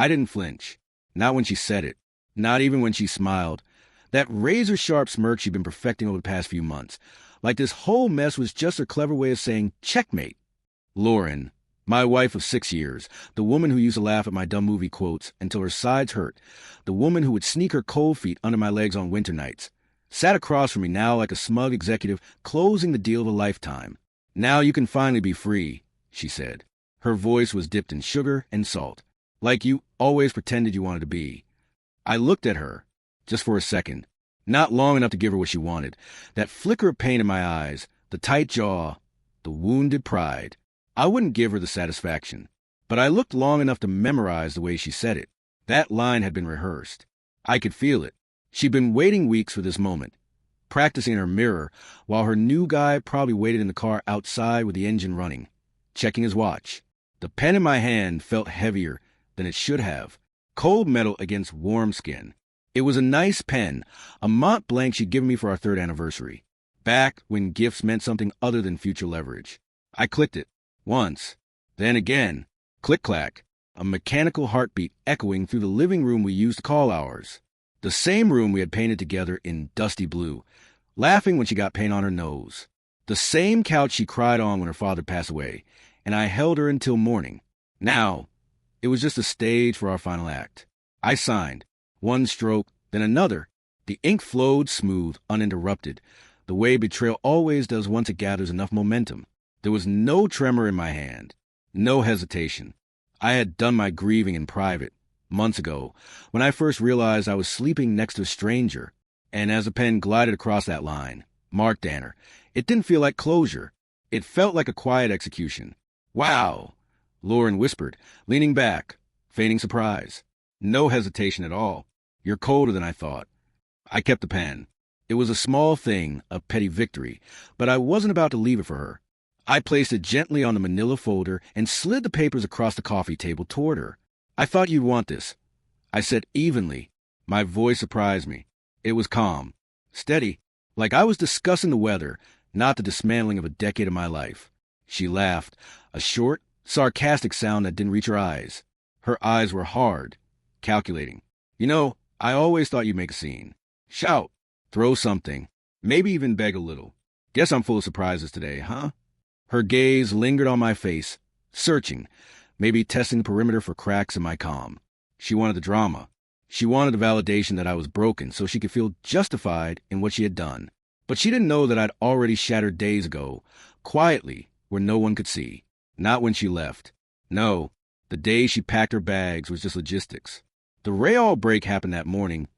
I didn't flinch. Not when she said it. Not even when she smiled. That razor-sharp smirk she'd been perfecting over the past few months. Like this whole mess was just her clever way of saying, checkmate. Lauren, my wife of 6 years, the woman who used to laugh at my dumb movie quotes until her sides hurt, the woman who would sneak her cold feet under my legs on winter nights, sat across from me now like a smug executive closing the deal of a lifetime. Now you can finally be free, she said. Her voice was dipped in sugar and salt, like you always pretended you wanted to be. I looked at her, just for a second, not long enough to give her what she wanted. That flicker of pain in my eyes, the tight jaw, the wounded pride. I wouldn't give her the satisfaction, but I looked long enough to memorize the way she said it. That line had been rehearsed. I could feel it. She'd been waiting weeks for this moment, practicing in her mirror, while her new guy probably waited in the car outside with the engine running, checking his watch. The pen in my hand felt heavier than it should have, cold metal against warm skin. It was a nice pen, a Mont Blanc she'd given me for our 3rd anniversary, back when gifts meant something other than future leverage. I clicked it, once, then again, click-clack, a mechanical heartbeat echoing through the living room we used to call ours. The same room we had painted together in dusty blue, laughing when she got paint on her nose. The same couch she cried on when her father passed away, and I held her until morning. Now, it was just a stage for our final act. I signed. One stroke, then another. The ink flowed smooth, uninterrupted, the way betrayal always does once it gathers enough momentum. There was no tremor in my hand, no hesitation. I had done my grieving in private, months ago, when I first realized I was sleeping next to a stranger, and as the pen glided across that line, Mark Danner, it didn't feel like closure. It felt like a quiet execution. Wow, Lauren whispered, leaning back, feigning surprise. No hesitation at all. You're colder than I thought. I kept the pen. It was a small thing, a petty victory, but I wasn't about to leave it for her. I placed it gently on the manila folder and slid the papers across the coffee table toward her. I thought you'd want this, I said evenly. My voice surprised me. It was calm, steady, like I was discussing the weather, not the dismantling of a decade of my life. She laughed, a short, sarcastic sound that didn't reach her eyes. Her eyes were hard, calculating. You know, I always thought you'd make a scene. Shout, throw something, maybe even beg a little. Guess I'm full of surprises today, huh? Her gaze lingered on my face, searching, maybe testing the perimeter for cracks in my calm. She wanted the drama. She wanted the validation that I was broken so she could feel justified in what she had done. But she didn't know that I'd already shattered days ago, quietly, where no one could see. Not when she left. No, the day she packed her bags was just logistics. The Rayall break happened that morning,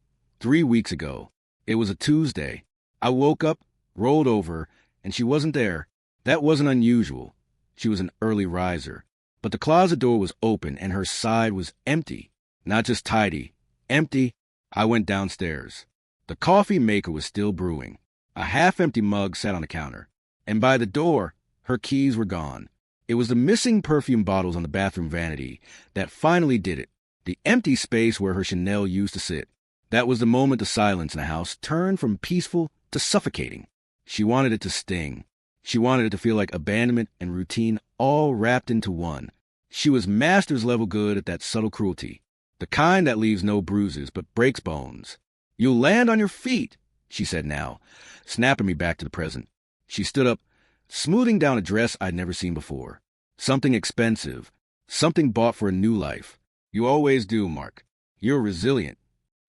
3 weeks ago. It was a Tuesday. I woke up, rolled over, and she wasn't there. That wasn't unusual. She was an early riser. But the closet door was open and her side was empty. Not just tidy. Empty. I went downstairs. The coffee maker was still brewing. A half-empty mug sat on the counter. And by the door, her keys were gone. It was the missing perfume bottles on the bathroom vanity that finally did it. The empty space where her Chanel used to sit. That was the moment the silence in the house turned from peaceful to suffocating. She wanted it to sting. She wanted it to feel like abandonment and routine all wrapped into one. She was master's level good at that subtle cruelty. The kind that leaves no bruises but breaks bones. You'll land on your feet, she said now, snapping me back to the present. She stood up, smoothing down a dress I'd never seen before. Something expensive. Something bought for a new life. You always do, Mark. You're resilient.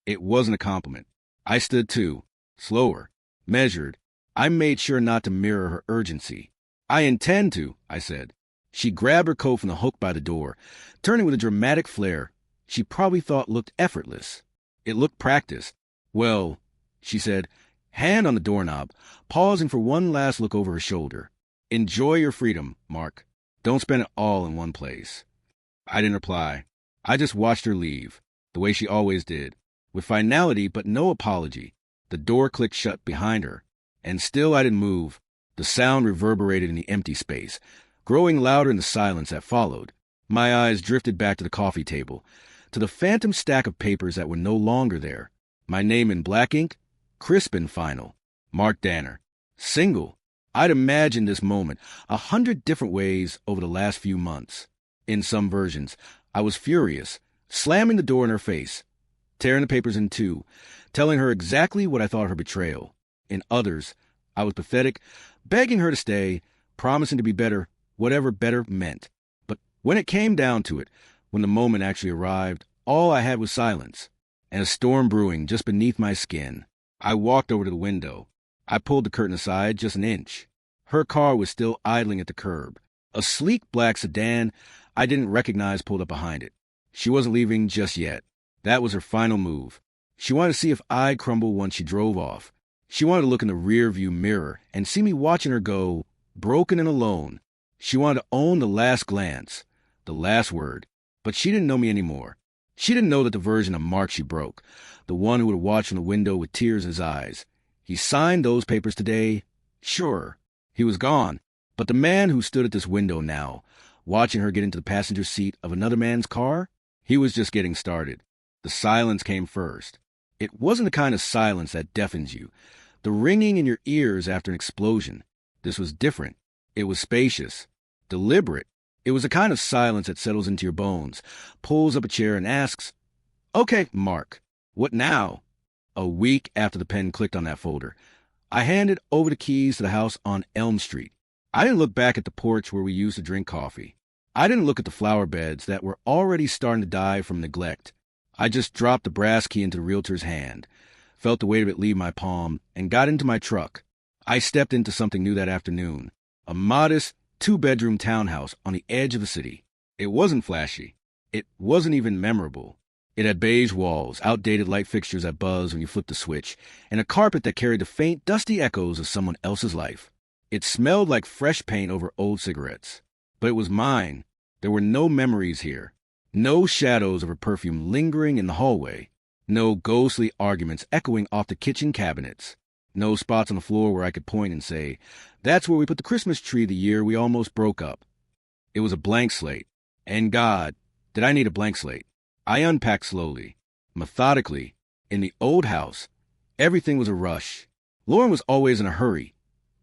It wasn't a compliment. I stood too, slower, measured. I made sure not to mirror her urgency. I intend to, I said. She grabbed her coat from the hook by the door, turning with a dramatic flair she probably thought looked effortless. It looked practiced. Well, she said, hand on the doorknob, pausing for one last look over her shoulder. Enjoy your freedom, Mark. Don't spend it all in one place. I didn't reply. I just watched her leave, the way she always did, with finality but no apology. The door clicked shut behind her, and still I didn't move. The sound reverberated in the empty space, growing louder in the silence that followed. My eyes drifted back to the coffee table, to the phantom stack of papers that were no longer there. My name in black ink, crisp and final. Mark Danner. Single. I'd imagined this moment 100 different ways over the last few months. In some versions, I was furious, slamming the door in her face, tearing the papers in two, telling her exactly what I thought of her betrayal. In others, I was pathetic, begging her to stay, promising to be better, whatever better meant. But when it came down to it, when the moment actually arrived, all I had was silence, and a storm brewing just beneath my skin. I walked over to the window. I pulled the curtain aside just an inch. Her car was still idling at the curb. A sleek black sedan I didn't recognize pulled up behind it. She wasn't leaving just yet. That was her final move. She wanted to see if I'd crumble once she drove off. She wanted to look in the rear-view mirror and see me watching her go, broken and alone. She wanted to own the last glance, the last word. But she didn't know me anymore. She didn't know that the version of Mark she broke, the one who would watch from the window with tears in his eyes. He signed those papers today. Sure, he was gone. But the man who stood at this window now, watching her get into the passenger seat of another man's car, he was just getting started. The silence came first. It wasn't the kind of silence that deafens you, the ringing in your ears after an explosion. This was different. It was spacious, deliberate. It was the kind of silence that settles into your bones, pulls up a chair and asks, "Okay, Mark, what now?" A week after the pen clicked on that folder, I handed over the keys to the house on Elm Street. I didn't look back at the porch where we used to drink coffee. I didn't look at the flower beds that were already starting to die from neglect. I just dropped the brass key into the realtor's hand, felt the weight of it leave my palm, and got into my truck. I stepped into something new that afternoon, a modest, two-bedroom townhouse on the edge of the city. It wasn't flashy. It wasn't even memorable. It had beige walls, outdated light fixtures that buzzed when you flipped the switch, and a carpet that carried the faint, dusty echoes of someone else's life. It smelled like fresh paint over old cigarettes. But it was mine. There were no memories here. No shadows of her perfume lingering in the hallway. No ghostly arguments echoing off the kitchen cabinets. No spots on the floor where I could point and say, "That's where we put the Christmas tree the year we almost broke up." It was a blank slate. And God, did I need a blank slate? I unpacked slowly, methodically. In the old house, everything was a rush. Lauren was always in a hurry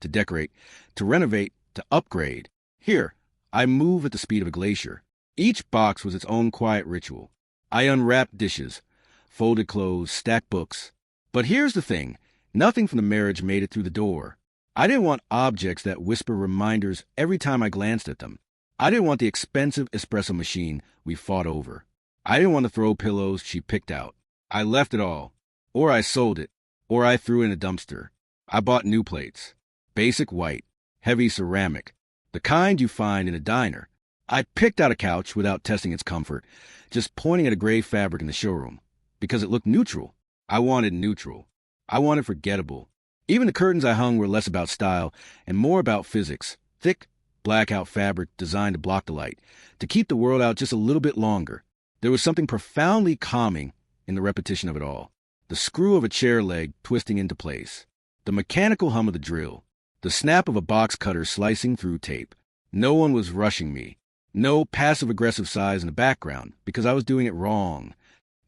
to decorate, to renovate, to upgrade. Here, I moved at the speed of a glacier. Each box was its own quiet ritual. I unwrapped dishes, folded clothes, stacked books. But here's the thing. Nothing from the marriage made it through the door. I didn't want objects that whisper reminders every time I glanced at them. I didn't want the expensive espresso machine we fought over. I didn't want to throw pillows she picked out. I left it all. Or I sold it. Or I threw it in a dumpster. I bought new plates. Basic white, heavy ceramic. The kind you find in a diner. I picked out a couch without testing its comfort, just pointing at a gray fabric in the showroom. Because it looked neutral. I wanted neutral. I wanted forgettable. Even the curtains I hung were less about style and more about physics. Thick, blackout fabric designed to block the light, to keep the world out just a little bit longer. There was something profoundly calming in the repetition of it all. The screw of a chair leg twisting into place. The mechanical hum of the drill. The snap of a box cutter slicing through tape. No one was rushing me. No passive-aggressive sighs in the background, because I was doing it wrong.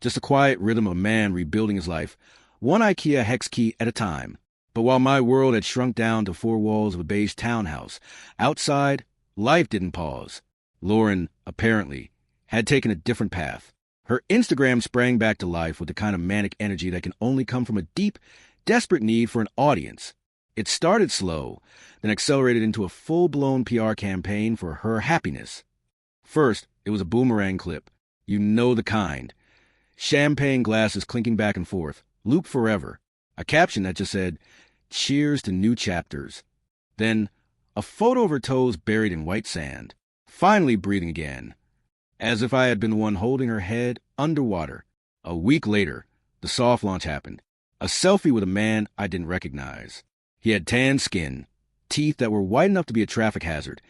Just a quiet rhythm of a man rebuilding his life, one IKEA hex key at a time. But while my world had shrunk down to four walls of a beige townhouse, outside, life didn't pause. Lauren, apparently, had taken a different path. Her Instagram sprang back to life with the kind of manic energy that can only come from a deep, desperate need for an audience. It started slow, then accelerated into a full-blown PR campaign for her happiness. First, it was a boomerang clip. You know the kind. Champagne glasses clinking back and forth. Loop forever. A caption that just said, "Cheers to new chapters." Then, a photo of her toes buried in white sand. Finally breathing again. As if I had been the one holding her head underwater. A week later, the soft launch happened. A selfie with a man I didn't recognize. He had tan skin, teeth that were white enough to be a traffic hazard,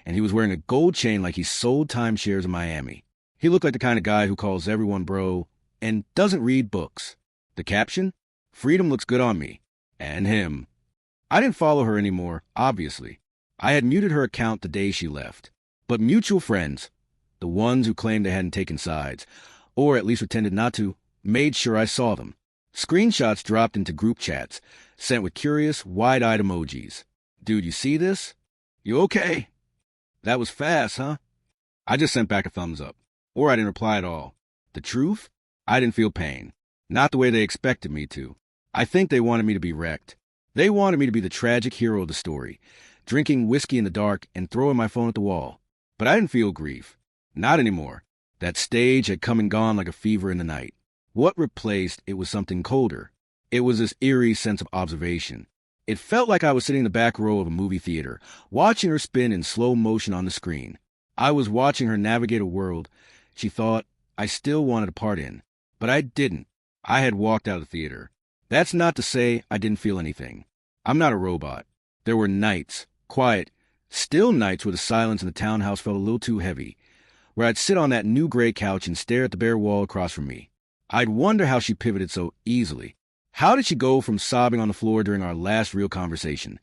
and he was wearing a gold chain like he sold timeshares in Miami. He looked like the kind of guy who calls everyone bro and doesn't read books. The caption? "Freedom looks good on me." And him. I didn't follow her anymore, obviously. I had muted her account the day she left. But mutual friends, the ones who claimed they hadn't taken sides, or at least pretended not to, made sure I saw them. Screenshots dropped into group chats, sent with curious, wide-eyed emojis. "Dude, you see this? You okay? That was fast, huh?" I just sent back a thumbs up. Or I didn't reply at all. The truth? I didn't feel pain. Not the way they expected me to. I think they wanted me to be wrecked. They wanted me to be the tragic hero of the story, drinking whiskey in the dark and throwing my phone at the wall. But I didn't feel grief. Not anymore. That stage had come and gone like a fever in the night. What replaced it was something colder. It was this eerie sense of observation. It felt like I was sitting in the back row of a movie theater, watching her spin in slow motion on the screen. I was watching her navigate a world she thought I still wanted a part in. But I didn't. I had walked out of the theater. That's not to say I didn't feel anything. I'm not a robot. There were nights, quiet, still nights where the silence in the townhouse felt a little too heavy, where I'd sit on that new gray couch and stare at the bare wall across from me. I'd wonder how she pivoted so easily. How did she go from sobbing on the floor during our last real conversation,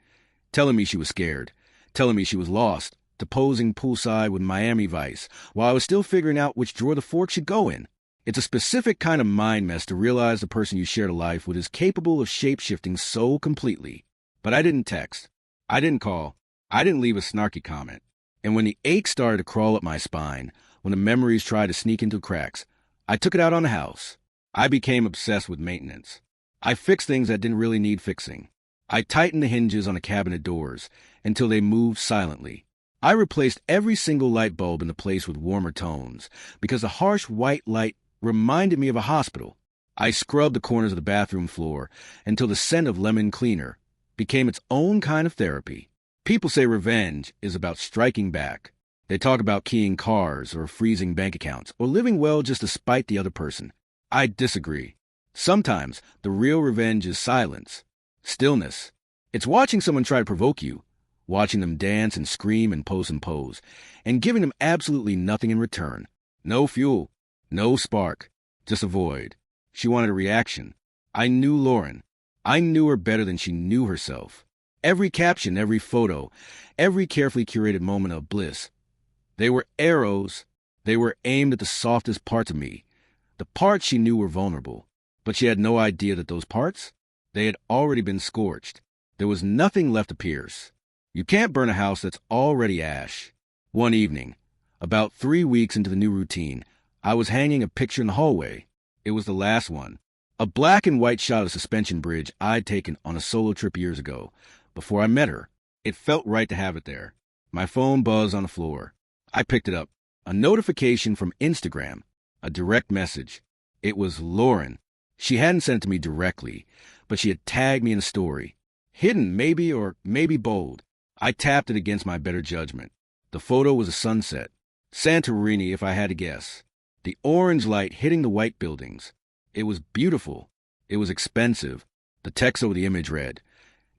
telling me she was scared, telling me she was lost, to posing poolside with Miami Vice, while I was still figuring out which drawer the fork should go in? It's a specific kind of mind mess to realize the person you shared a life with is capable of shape-shifting so completely. But I didn't text. I didn't call. I didn't leave a snarky comment. And when the ache started to crawl up my spine, when the memories tried to sneak into cracks, I took it out on the house. I became obsessed with maintenance. I fixed things that didn't really need fixing. I tightened the hinges on the cabinet doors until they moved silently. I replaced every single light bulb in the place with warmer tones because the harsh white light reminded me of a hospital. I scrubbed the corners of the bathroom floor until the scent of lemon cleaner became its own kind of therapy. People say revenge is about striking back. They talk about keying cars or freezing bank accounts or living well just to spite the other person. I disagree. Sometimes the real revenge is silence, stillness. It's watching someone try to provoke you, watching them dance and scream and pose, and giving them absolutely nothing in return. No fuel, no spark, just a void. She wanted a reaction. I knew Lauren. I knew her better than she knew herself. Every caption, every photo, every carefully curated moment of bliss. They were arrows. They were aimed at the softest parts of me, the parts she knew were vulnerable. But she had no idea that those parts, they had already been scorched. There was nothing left to pierce. You can't burn a house that's already ash. One evening, about 3 weeks into the new routine, I was hanging a picture in the hallway. It was the last one. A black and white shot of a suspension bridge I'd taken on a solo trip years ago, before I met her. It felt right to have it there. My phone buzzed on the floor. I picked it up. A notification from Instagram. A direct message. It was Lauren. She hadn't sent it to me directly, but she had tagged me in a story. Hidden, maybe, or maybe bold. I tapped it against my better judgment. The photo was a sunset. Santorini, if I had to guess. The orange light hitting the white buildings. It was beautiful. It was expensive. The text over the image read,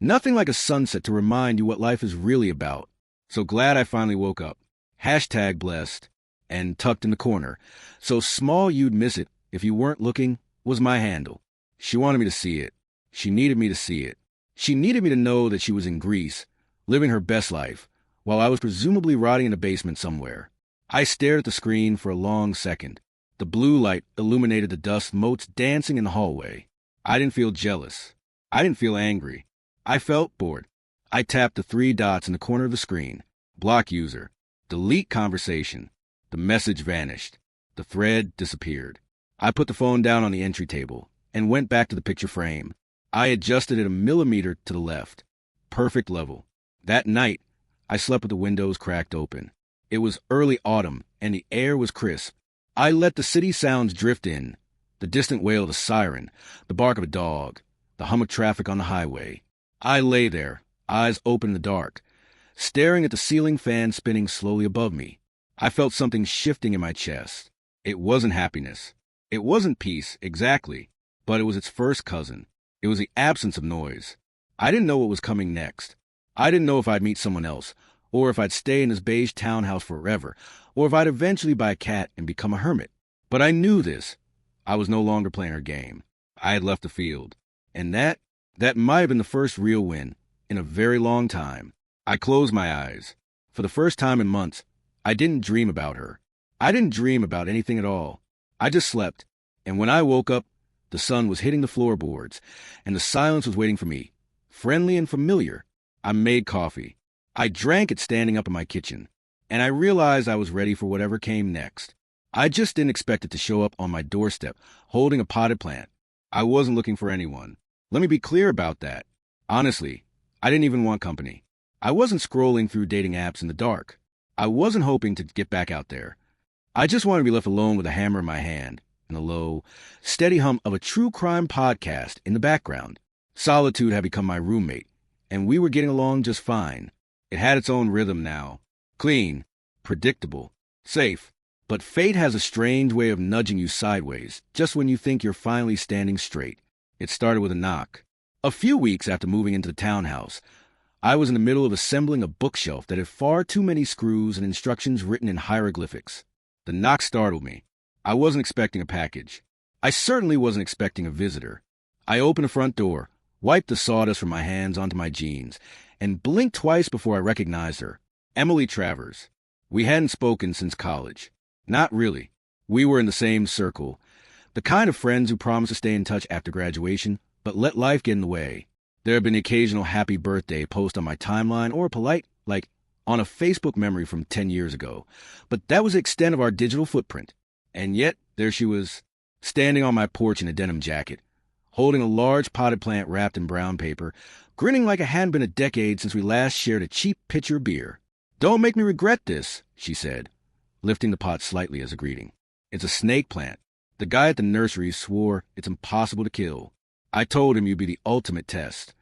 "Nothing like a sunset to remind you what life is really about. So glad I finally woke up. Hashtag blessed." And tucked in the corner, so small you'd miss it if you weren't looking, was my handle. She wanted me to see it. She needed me to see it. She needed me to know that she was in Greece, living her best life, while I was presumably rotting in a basement somewhere. I stared at the screen for a long second. The blue light illuminated the dust motes dancing in the hallway. I didn't feel jealous. I didn't feel angry. I felt bored. I tapped the 3 dots in the corner of the screen. Block user. Delete conversation. The message vanished. The thread disappeared. I put the phone down on the entry table and went back to the picture frame. I adjusted it a millimeter to the left. Perfect level. That night, I slept with the windows cracked open. It was early autumn, and the air was crisp. I let the city sounds drift in. The distant wail of a siren, the bark of a dog, the hum of traffic on the highway. I lay there, eyes open in the dark, staring at the ceiling fan spinning slowly above me. I felt something shifting in my chest. It wasn't happiness. It wasn't peace, exactly, but it was its first cousin. It was the absence of noise. I didn't know what was coming next. I didn't know if I'd meet someone else, or if I'd stay in this beige townhouse forever, or if I'd eventually buy a cat and become a hermit. But I knew this. I was no longer playing her game. I had left the field. And that might have been the first real win in a very long time. I closed my eyes. For the first time in months, I didn't dream about her. I didn't dream about anything at all. I just slept. And when I woke up, the sun was hitting the floorboards, and the silence was waiting for me, friendly and familiar. I made coffee. I drank it standing up in my kitchen, and I realized I was ready for whatever came next. I just didn't expect it to show up on my doorstep, holding a potted plant. I wasn't looking for anyone. Let me be clear about that. Honestly, I didn't even want company. I wasn't scrolling through dating apps in the dark. I wasn't hoping to get back out there. I just wanted to be left alone with a hammer in my hand and the low, steady hum of a true crime podcast in the background. Solitude had become my roommate, and we were getting along just fine. It had its own rhythm now. Clean, predictable, safe. But fate has a strange way of nudging you sideways, just when you think you're finally standing straight. It started with a knock. A few weeks after moving into the townhouse, I was in the middle of assembling a bookshelf that had far too many screws and instructions written in hieroglyphics. The knock startled me. I wasn't expecting a package. I certainly wasn't expecting a visitor. I opened the front door, wiped the sawdust from my hands onto my jeans, and blinked twice before I recognized her. Emily Travers. We hadn't spoken since college. Not really. We were in the same circle. The kind of friends who promise to stay in touch after graduation, but let life get in the way. There had been the occasional happy birthday post on my timeline or a polite, like, on a Facebook memory from 10 years ago. But that was the extent of our digital footprint. And yet, there she was, standing on my porch in a denim jacket, holding a large potted plant wrapped in brown paper, grinning like it hadn't been a decade since we last shared a cheap pitcher of beer. "Don't make me regret this," she said, lifting the pot slightly as a greeting. "It's a snake plant. The guy at the nursery swore it's impossible to kill. I told him you'd be the ultimate test."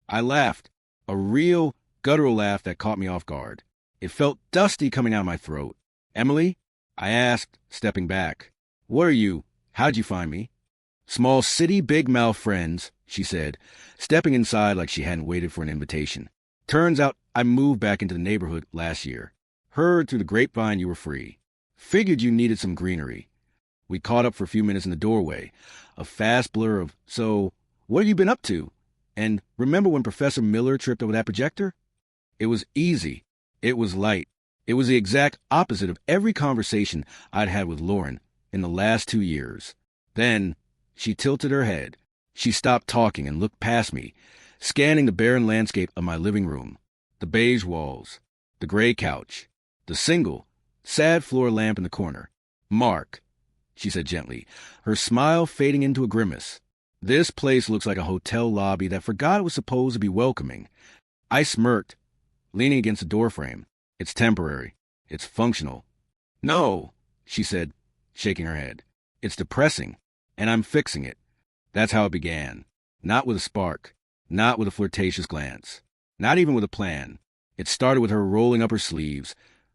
I laughed, a real, guttural laugh that caught me off guard. It felt dusty coming out of my throat. "Emily?" I asked, stepping back. "What are you? How'd you find me?" "Small city, big mouth friends," she said, stepping inside like she hadn't waited for an invitation. "Turns out I moved back into the neighborhood last year. Heard through the grapevine you were free. Figured you needed some greenery." We caught up for a few minutes in the doorway, a fast blur of, "So, what have you been up to?" And "Remember when Professor Miller tripped over that projector?" It was easy. It was light. It was the exact opposite of every conversation I'd had with Lauren in the last 2 years. Then she tilted her head. She stopped talking and looked past me, scanning the barren landscape of my living room. The beige walls, the gray couch, the single, sad floor lamp in the corner. "Mark," she said gently, her smile fading into a grimace. "This place looks like a hotel lobby that forgot it was supposed to be welcoming." I smirked, leaning against the doorframe. "It's temporary. It's functional." "No," she said, shaking her head. "It's depressing, and I'm fixing it." That's how it began. Not with a spark. Not with a flirtatious glance. Not even with a plan. It started with her rolling up her sleeves,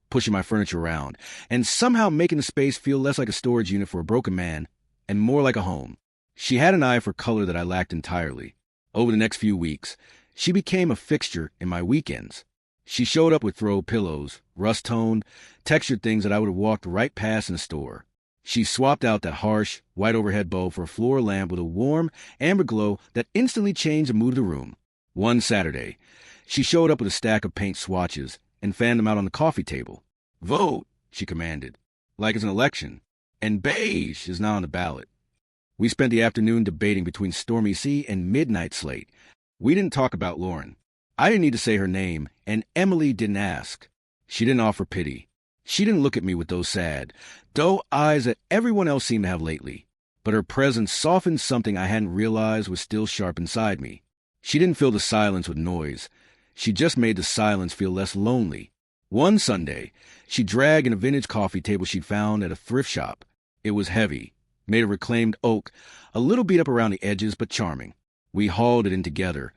pushing my furniture around, and somehow making the space feel less like a storage unit for a broken man and more like a home. She had an eye for color that I lacked entirely. Over the next few weeks, she became a fixture in my weekends. She showed up with throw pillows, rust-toned, textured things that I would have walked right past in the store. She swapped out that harsh, white overhead bulb for a floor lamp with a warm, amber glow that instantly changed the mood of the room. One Saturday, she showed up with a stack of paint swatches and fanned them out on the coffee table. "Vote," she commanded, like it's an election. And beige is now on the ballot. We spent the afternoon debating between Stormy Sea and Midnight Slate. We didn't talk about Lauren. I didn't need to say her name, and Emily didn't ask. She didn't offer pity. She didn't look at me with those sad, dull eyes that everyone else seemed to have lately. But her presence softened something I hadn't realized was still sharp inside me. She didn't fill the silence with noise. She just made the silence feel less lonely. One Sunday, she dragged in a vintage coffee table she'd found at a thrift shop. It was heavy, made of reclaimed oak, a little beat up around the edges, but charming. We hauled it in together,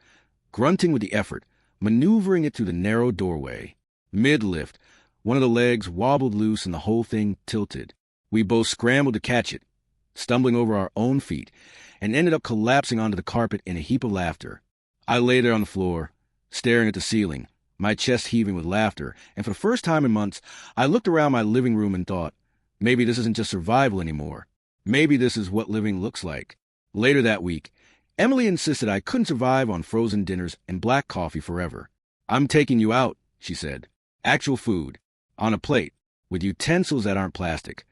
grunting with the effort, maneuvering it through the narrow doorway. Mid-lift, one of the legs wobbled loose and the whole thing tilted. We both scrambled to catch it, stumbling over our own feet, and ended up collapsing onto the carpet in a heap of laughter. I lay there on the floor, staring at the ceiling, my chest heaving with laughter, and for the first time in months, I looked around my living room and thought, maybe this isn't just survival anymore. Maybe this is what living looks like. Later that week, Emily insisted I couldn't survive on frozen dinners and black coffee forever. "I'm taking you out," she said. "Actual food. On a plate. With utensils that aren't plastic."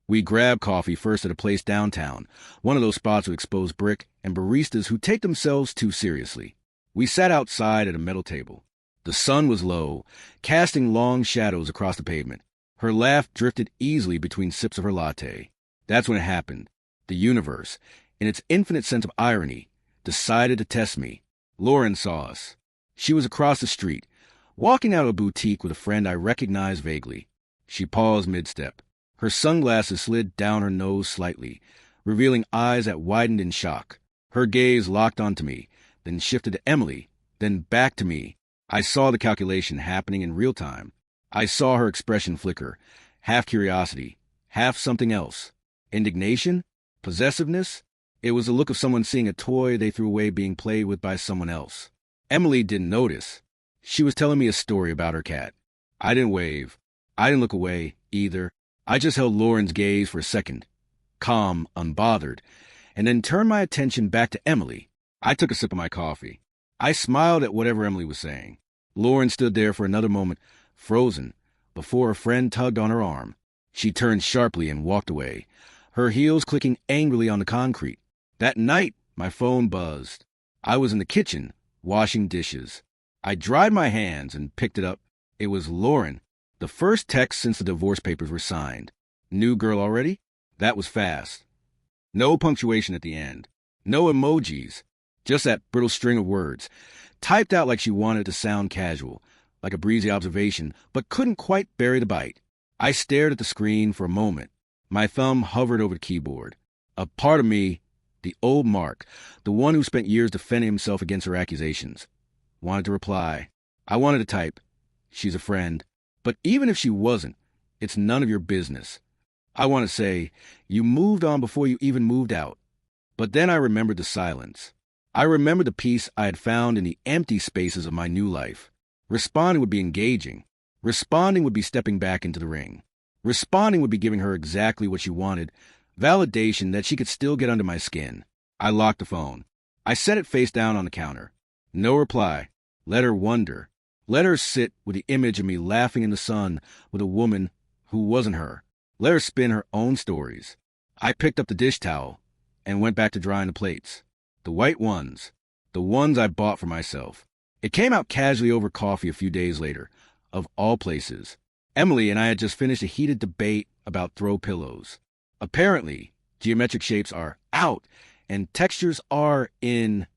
We grabbed coffee first at a place downtown, one of those spots with exposed brick and baristas who take themselves too seriously. We sat outside at a metal table. The sun was low, casting long shadows across the pavement. Her laugh drifted easily between sips of her latte. That's when it happened. The universe, in its infinite sense of irony, decided to test me. Lauren saw us. She was across the street, walking out of a boutique with a friend I recognized vaguely. She paused mid-step. Her sunglasses slid down her nose slightly, revealing eyes that widened in shock. Her gaze locked onto me, then shifted to Emily, then back to me. I saw the calculation happening in real time. I saw her expression flicker, half curiosity, half something else. Indignation? Possessiveness? It was the look of someone seeing a toy they threw away being played with by someone else. Emily didn't notice. She was telling me a story about her cat. I didn't wave. I didn't look away, either. I just held Lauren's gaze for a second, calm, unbothered, and then turned my attention back to Emily. I took a sip of my coffee. I smiled at whatever Emily was saying. Lauren stood there for another moment, frozen, before a friend tugged on her arm. She turned sharply and walked away, her heels clicking angrily on the concrete. That night, my phone buzzed. I was in the kitchen, washing dishes. I dried my hands and picked it up. It was Lauren. The first text since the divorce papers were signed. New girl already? That was fast. No punctuation at the end. No emojis. Just that brittle string of words, typed out like she wanted to sound casual, like a breezy observation, but couldn't quite bury the bite. I stared at the screen for a moment. My thumb hovered over the keyboard. A part of me, the old Mark, the one who spent years defending himself against her accusations, wanted to reply. I wanted to type, "She's a friend." But even if she wasn't, it's none of your business. I want to say, you moved on before you even moved out. But then I remembered the silence. I remembered the peace I had found in the empty spaces of my new life. Responding would be engaging. Responding would be stepping back into the ring. Responding would be giving her exactly what she wanted, validation that she could still get under my skin. I locked the phone. I set it face down on the counter. No reply. Let her wonder. Let her sit with the image of me laughing in the sun with a woman who wasn't her. Let her spin her own stories. I picked up the dish towel and went back to drying the plates. The white ones. The ones I bought for myself. It came out casually over coffee a few days later, of all places. Emily and I had just finished a heated debate about throw pillows. Apparently, geometric shapes are out and textures are in.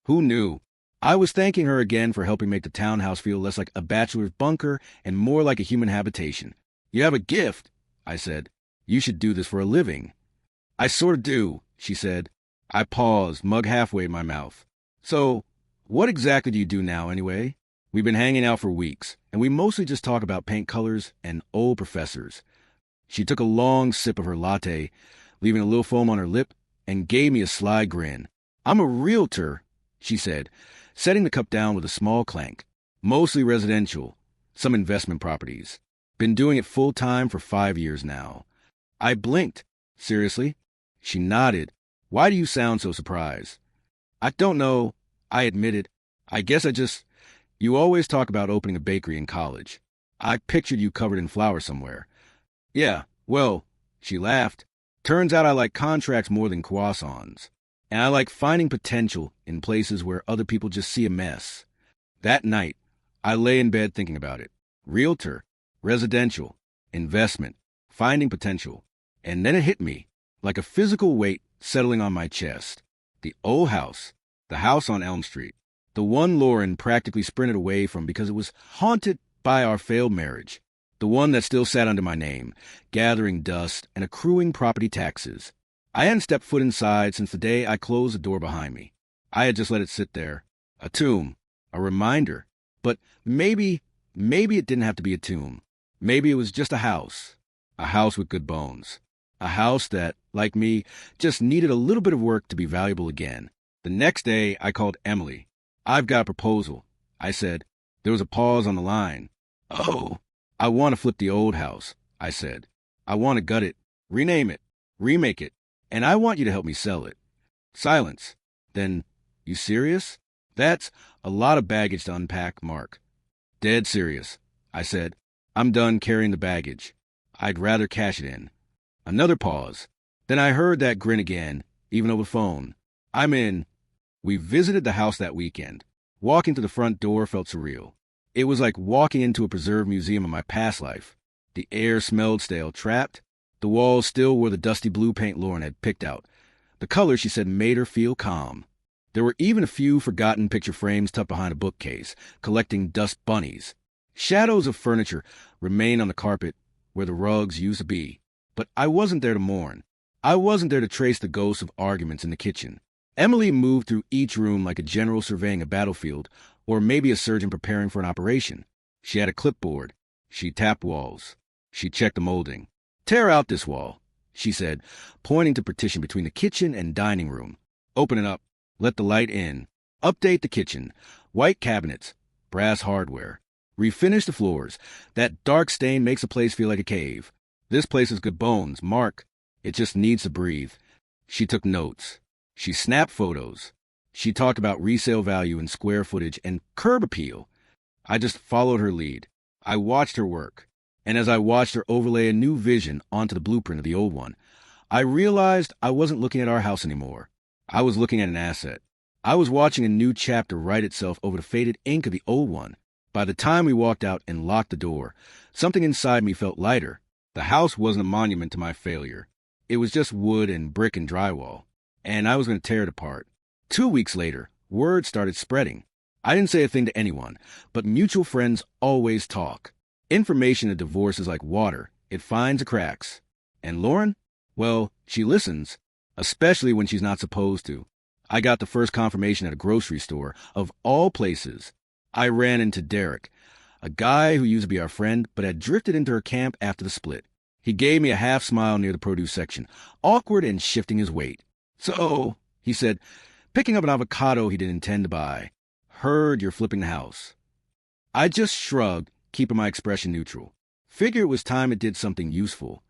Who knew? I was thanking her again for helping make the townhouse feel less like a bachelor's bunker and more like a human habitation. "You have a gift," I said. "You should do this for a living." "I sort of do," she said. I paused, mug halfway in my mouth. "So, what exactly do you do now, anyway?" We've been hanging out for weeks, and we mostly just talk about paint colors and old professors. She took a long sip of her latte, leaving a little foam on her lip, and gave me a sly grin. "I'm a realtor," she said, setting the cup down with a small clank. "Mostly residential, some investment properties. Been doing it full-time for 5 years now." I blinked. "Seriously?" She nodded. "Why do you sound so surprised?" "I don't know," I admitted. "I guess you always talk about opening a bakery in college. I pictured you covered in flour somewhere." "Yeah, well," she laughed. "Turns out I like contracts more than croissants. And I like finding potential in places where other people just see a mess." That night, I lay in bed thinking about it. Realtor, residential, investment, finding potential. And then it hit me, like a physical weight settling on my chest. The old house, the house on Elm Street, the one Lauren practically sprinted away from because it was haunted by our failed marriage. The one that still sat under my name, gathering dust and accruing property taxes. I hadn't stepped foot inside since the day I closed the door behind me. I had just let it sit there. A tomb. A reminder. But maybe it didn't have to be a tomb. Maybe it was just a house. A house with good bones. A house that, like me, just needed a little bit of work to be valuable again. The next day, I called Emily. "I've got a proposal," I said. There was a pause on the line. "Oh." "I want to flip the old house," I said. "I want to gut it, rename it, remake it, and I want you to help me sell it." Silence. Then, "You serious?" "That's a lot of baggage to unpack, Mark." "Dead serious," I said. "I'm done carrying the baggage. I'd rather cash it in." Another pause. Then I heard that grin again, even over the phone. "I'm in." We visited the house that weekend. Walking to the front door felt surreal. It was like walking into a preserved museum of my past life. The air smelled stale. Trapped? The walls still wore the dusty blue paint Lauren had picked out. The color, she said, made her feel calm. There were even a few forgotten picture frames tucked behind a bookcase, collecting dust bunnies. Shadows of furniture remained on the carpet where the rugs used to be. But I wasn't there to mourn. I wasn't there to trace the ghosts of arguments in the kitchen. Emily moved through each room like a general surveying a battlefield, or maybe a surgeon preparing for an operation. She had a clipboard. She tapped walls. She checked the molding. "Tear out this wall," she said, pointing to partition between the kitchen and dining room. "Open it up. Let the light in. Update the kitchen. White cabinets. Brass hardware. Refinish the floors. That dark stain makes the place feel like a cave. This place has good bones. Mark. It just needs to breathe." She took notes. She snapped photos. She talked about resale value and square footage and curb appeal. I just followed her lead. I watched her work. And as I watched her overlay a new vision onto the blueprint of the old one, I realized I wasn't looking at our house anymore. I was looking at an asset. I was watching a new chapter write itself over the faded ink of the old one. By the time we walked out and locked the door, something inside me felt lighter. The house wasn't a monument to my failure. It was just wood and brick and drywall. And I was going to tear it apart. 2 weeks later, word started spreading. I didn't say a thing to anyone, but mutual friends always talk. Information in divorce is like water. It finds the cracks. And Lauren? Well, she listens, especially when she's not supposed to. I got the first confirmation at a grocery store, of all places. I ran into Derek, a guy who used to be our friend, but had drifted into her camp after the split. He gave me a half smile near the produce section, awkward and shifting his weight. "So," he said, picking up an avocado he didn't intend to buy, "heard you're flipping the house." I just shrugged, keeping my expression neutral. Figure it was time it did something useful.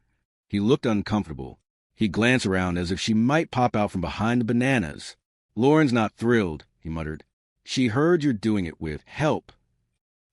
He looked uncomfortable. He glanced around as if she might pop out from behind the bananas. "Lauren's not thrilled," he muttered. "She heard you're doing it with help."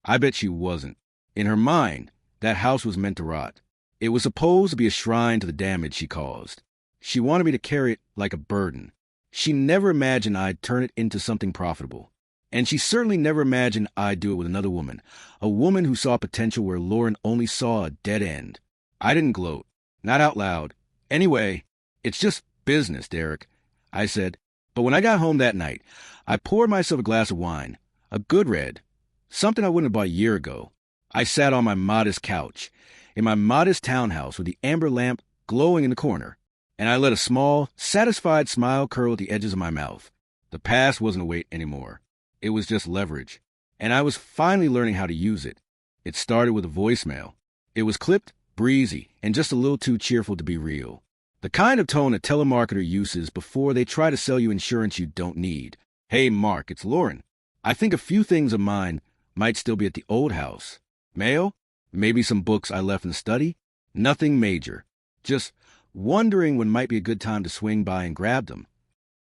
I bet she wasn't. In her mind, that house was meant to rot. It was supposed to be a shrine to the damage she caused. She wanted me to carry it like a burden. She never imagined I'd turn it into something profitable. And she certainly never imagined I'd do it with another woman, a woman who saw potential where Lauren only saw a dead end. I didn't gloat, not out loud. "Anyway, it's just business, Derek," I said. But when I got home that night, I poured myself a glass of wine, a good red, something I wouldn't have bought a year ago. I sat on my modest couch, in my modest townhouse with the amber lamp glowing in the corner, and I let a small, satisfied smile curl at the edges of my mouth. The past wasn't a weight anymore. It was just leverage, and I was finally learning how to use it. It started with a voicemail. It was clipped, breezy, and just a little too cheerful to be real. The kind of tone a telemarketer uses before they try to sell you insurance you don't need. "Hey, Mark, it's Lauren. I think a few things of mine might still be at the old house. Mail? Maybe some books I left in the study? Nothing major. Just wondering when might be a good time to swing by and grab them."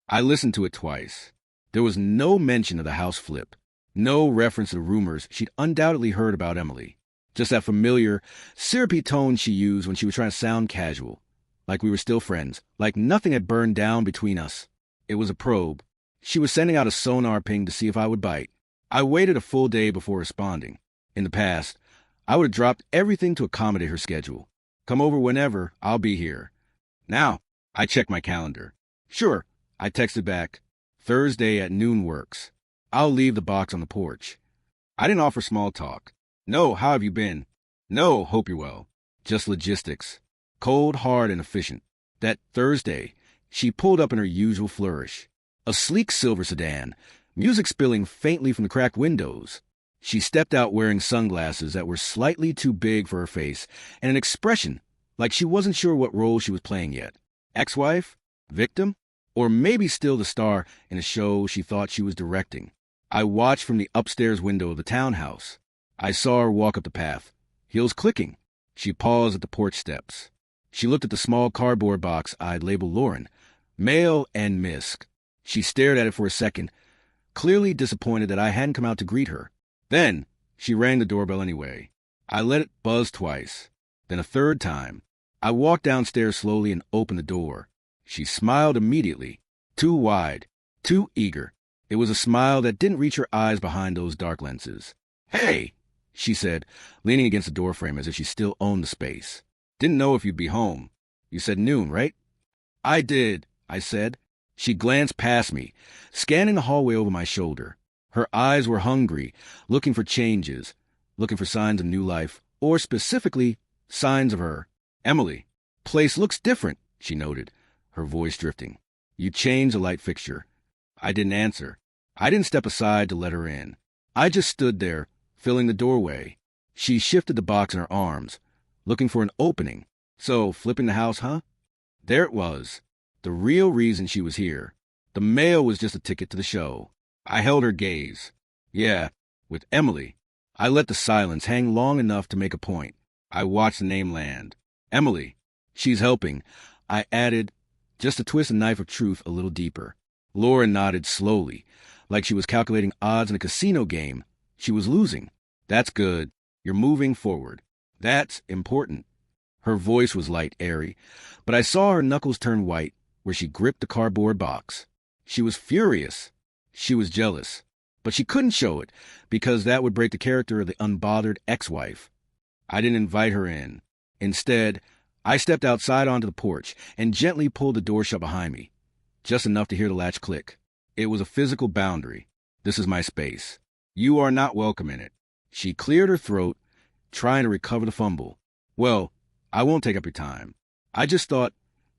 I listened to it twice. There was no mention of the house flip, no reference to the rumors she'd undoubtedly heard about Emily. Just that familiar, syrupy tone she used when she was trying to sound casual, like we were still friends, like nothing had burned down between us. It was a probe. She was sending out a sonar ping to see if I would bite. I waited a full day before responding. In the past, I would have dropped everything to accommodate her schedule. "Come over whenever, I'll be here." Now, I checked my calendar. "Sure," I texted back. "Thursday at noon works. I'll leave the box on the porch." I didn't offer small talk. "No, how have you been?" "No, hope you're well." Just logistics. Cold, hard, and efficient. That Thursday, she pulled up in her usual flourish. A sleek silver sedan, music spilling faintly from the cracked windows. She stepped out wearing sunglasses that were slightly too big for her face and an expression like she wasn't sure what role she was playing yet. Ex-wife? Victim? Or maybe still the star in a show she thought she was directing. I watched from the upstairs window of the townhouse. I saw her walk up the path, heels clicking. She paused at the porch steps. She looked at the small cardboard box I'd labeled Lauren, mail and misc. She stared at it for a second, clearly disappointed that I hadn't come out to greet her. Then she rang the doorbell anyway. I let it buzz twice. Then a third time. I walked downstairs slowly and opened the door. She smiled immediately. Too wide, too eager. It was a smile that didn't reach her eyes behind those dark lenses. "Hey!" she said, leaning against the doorframe as if she still owned the space. Didn't know if you'd be home. You said noon, right? I did, I said. She glanced past me, scanning the hallway over my shoulder. Her eyes were hungry, looking for changes, looking for signs of new life, or specifically, signs of her. Emily, place looks different, she noted, her voice drifting. You changed the light fixture. I didn't answer. I didn't step aside to let her in. I just stood there, filling the doorway. She shifted the box in her arms, looking for an opening. So, flipping the house, huh? There it was. The real reason she was here. The mail was just a ticket to the show. I held her gaze. Yeah, with Emily. I let the silence hang long enough to make a point. I watched the name land. Emily. She's helping. I added, just to twist the knife of truth a little deeper. Laura nodded slowly, like she was calculating odds in a casino game. She was losing. That's good. You're moving forward. That's important. Her voice was light, airy, but I saw her knuckles turn white where she gripped the cardboard box. She was furious. She was jealous. But she couldn't show it, because that would break the character of the unbothered ex-wife. I didn't invite her in. Instead, I stepped outside onto the porch and gently pulled the door shut behind me, just enough to hear the latch click. It was a physical boundary. This is my space. You are not welcome in it. She cleared her throat, trying to recover the fumble. Well, I won't take up your time. I just thought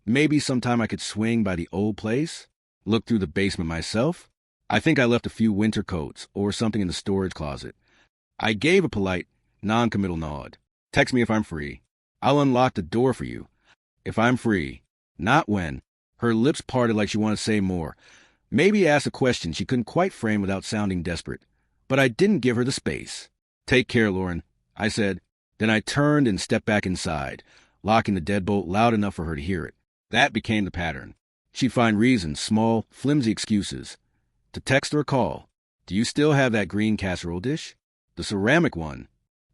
maybe sometime I could swing by the old place, look through the basement myself. I think I left a few winter coats or something in the storage closet. I gave a polite, non-committal nod. Text me if I'm free. I'll unlock the door for you. If I'm free. Not when. Her lips parted like she wanted to say more. Maybe ask a question she couldn't quite frame without sounding desperate. But I didn't give her the space. Take care, Lauren, I said. Then I turned and stepped back inside, locking the deadbolt loud enough for her to hear it. That became the pattern. She'd find reasons, small, flimsy excuses. To text or call. Do you still have that green casserole dish? The ceramic one.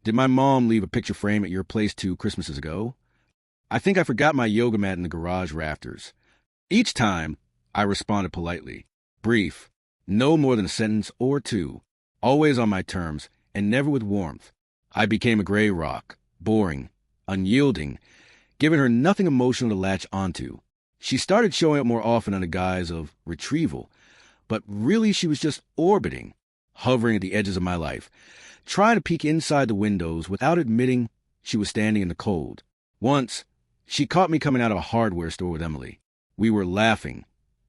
Did my mom leave a picture frame at your place 2 Christmases ago? I think I forgot my yoga mat in the garage rafters. Each time, I responded politely. Brief. No more than a sentence or two. Always on my terms, and never with warmth. I became a gray rock, boring, unyielding, giving her nothing emotional to latch onto. She started showing up more often under guise of retrieval, but really she was just orbiting, hovering at the edges of my life, trying to peek inside the windows without admitting she was standing in the cold. Once, she caught me coming out of a hardware store with Emily. We were laughing,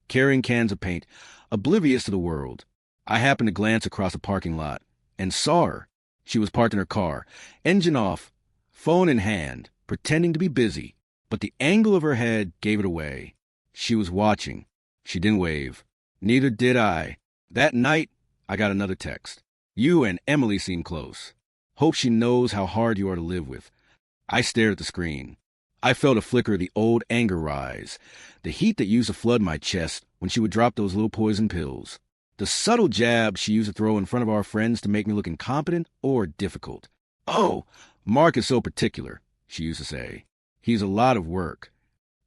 carrying cans of paint, oblivious to the world. I happened to glance across the parking lot and saw her. She was parked in her car, engine off, phone in hand, pretending to be busy, but the angle of her head gave it away. She was watching. She didn't wave. Neither did I. That night, I got another text. You and Emily seem close. Hope she knows how hard you are to live with. I stared at the screen. I felt a flicker of the old anger rise, the heat that used to flood my chest when she would drop those little poison pills. The subtle jab she used to throw in front of our friends to make me look incompetent or difficult. Oh, Mark is so particular, she used to say. He's a lot of work.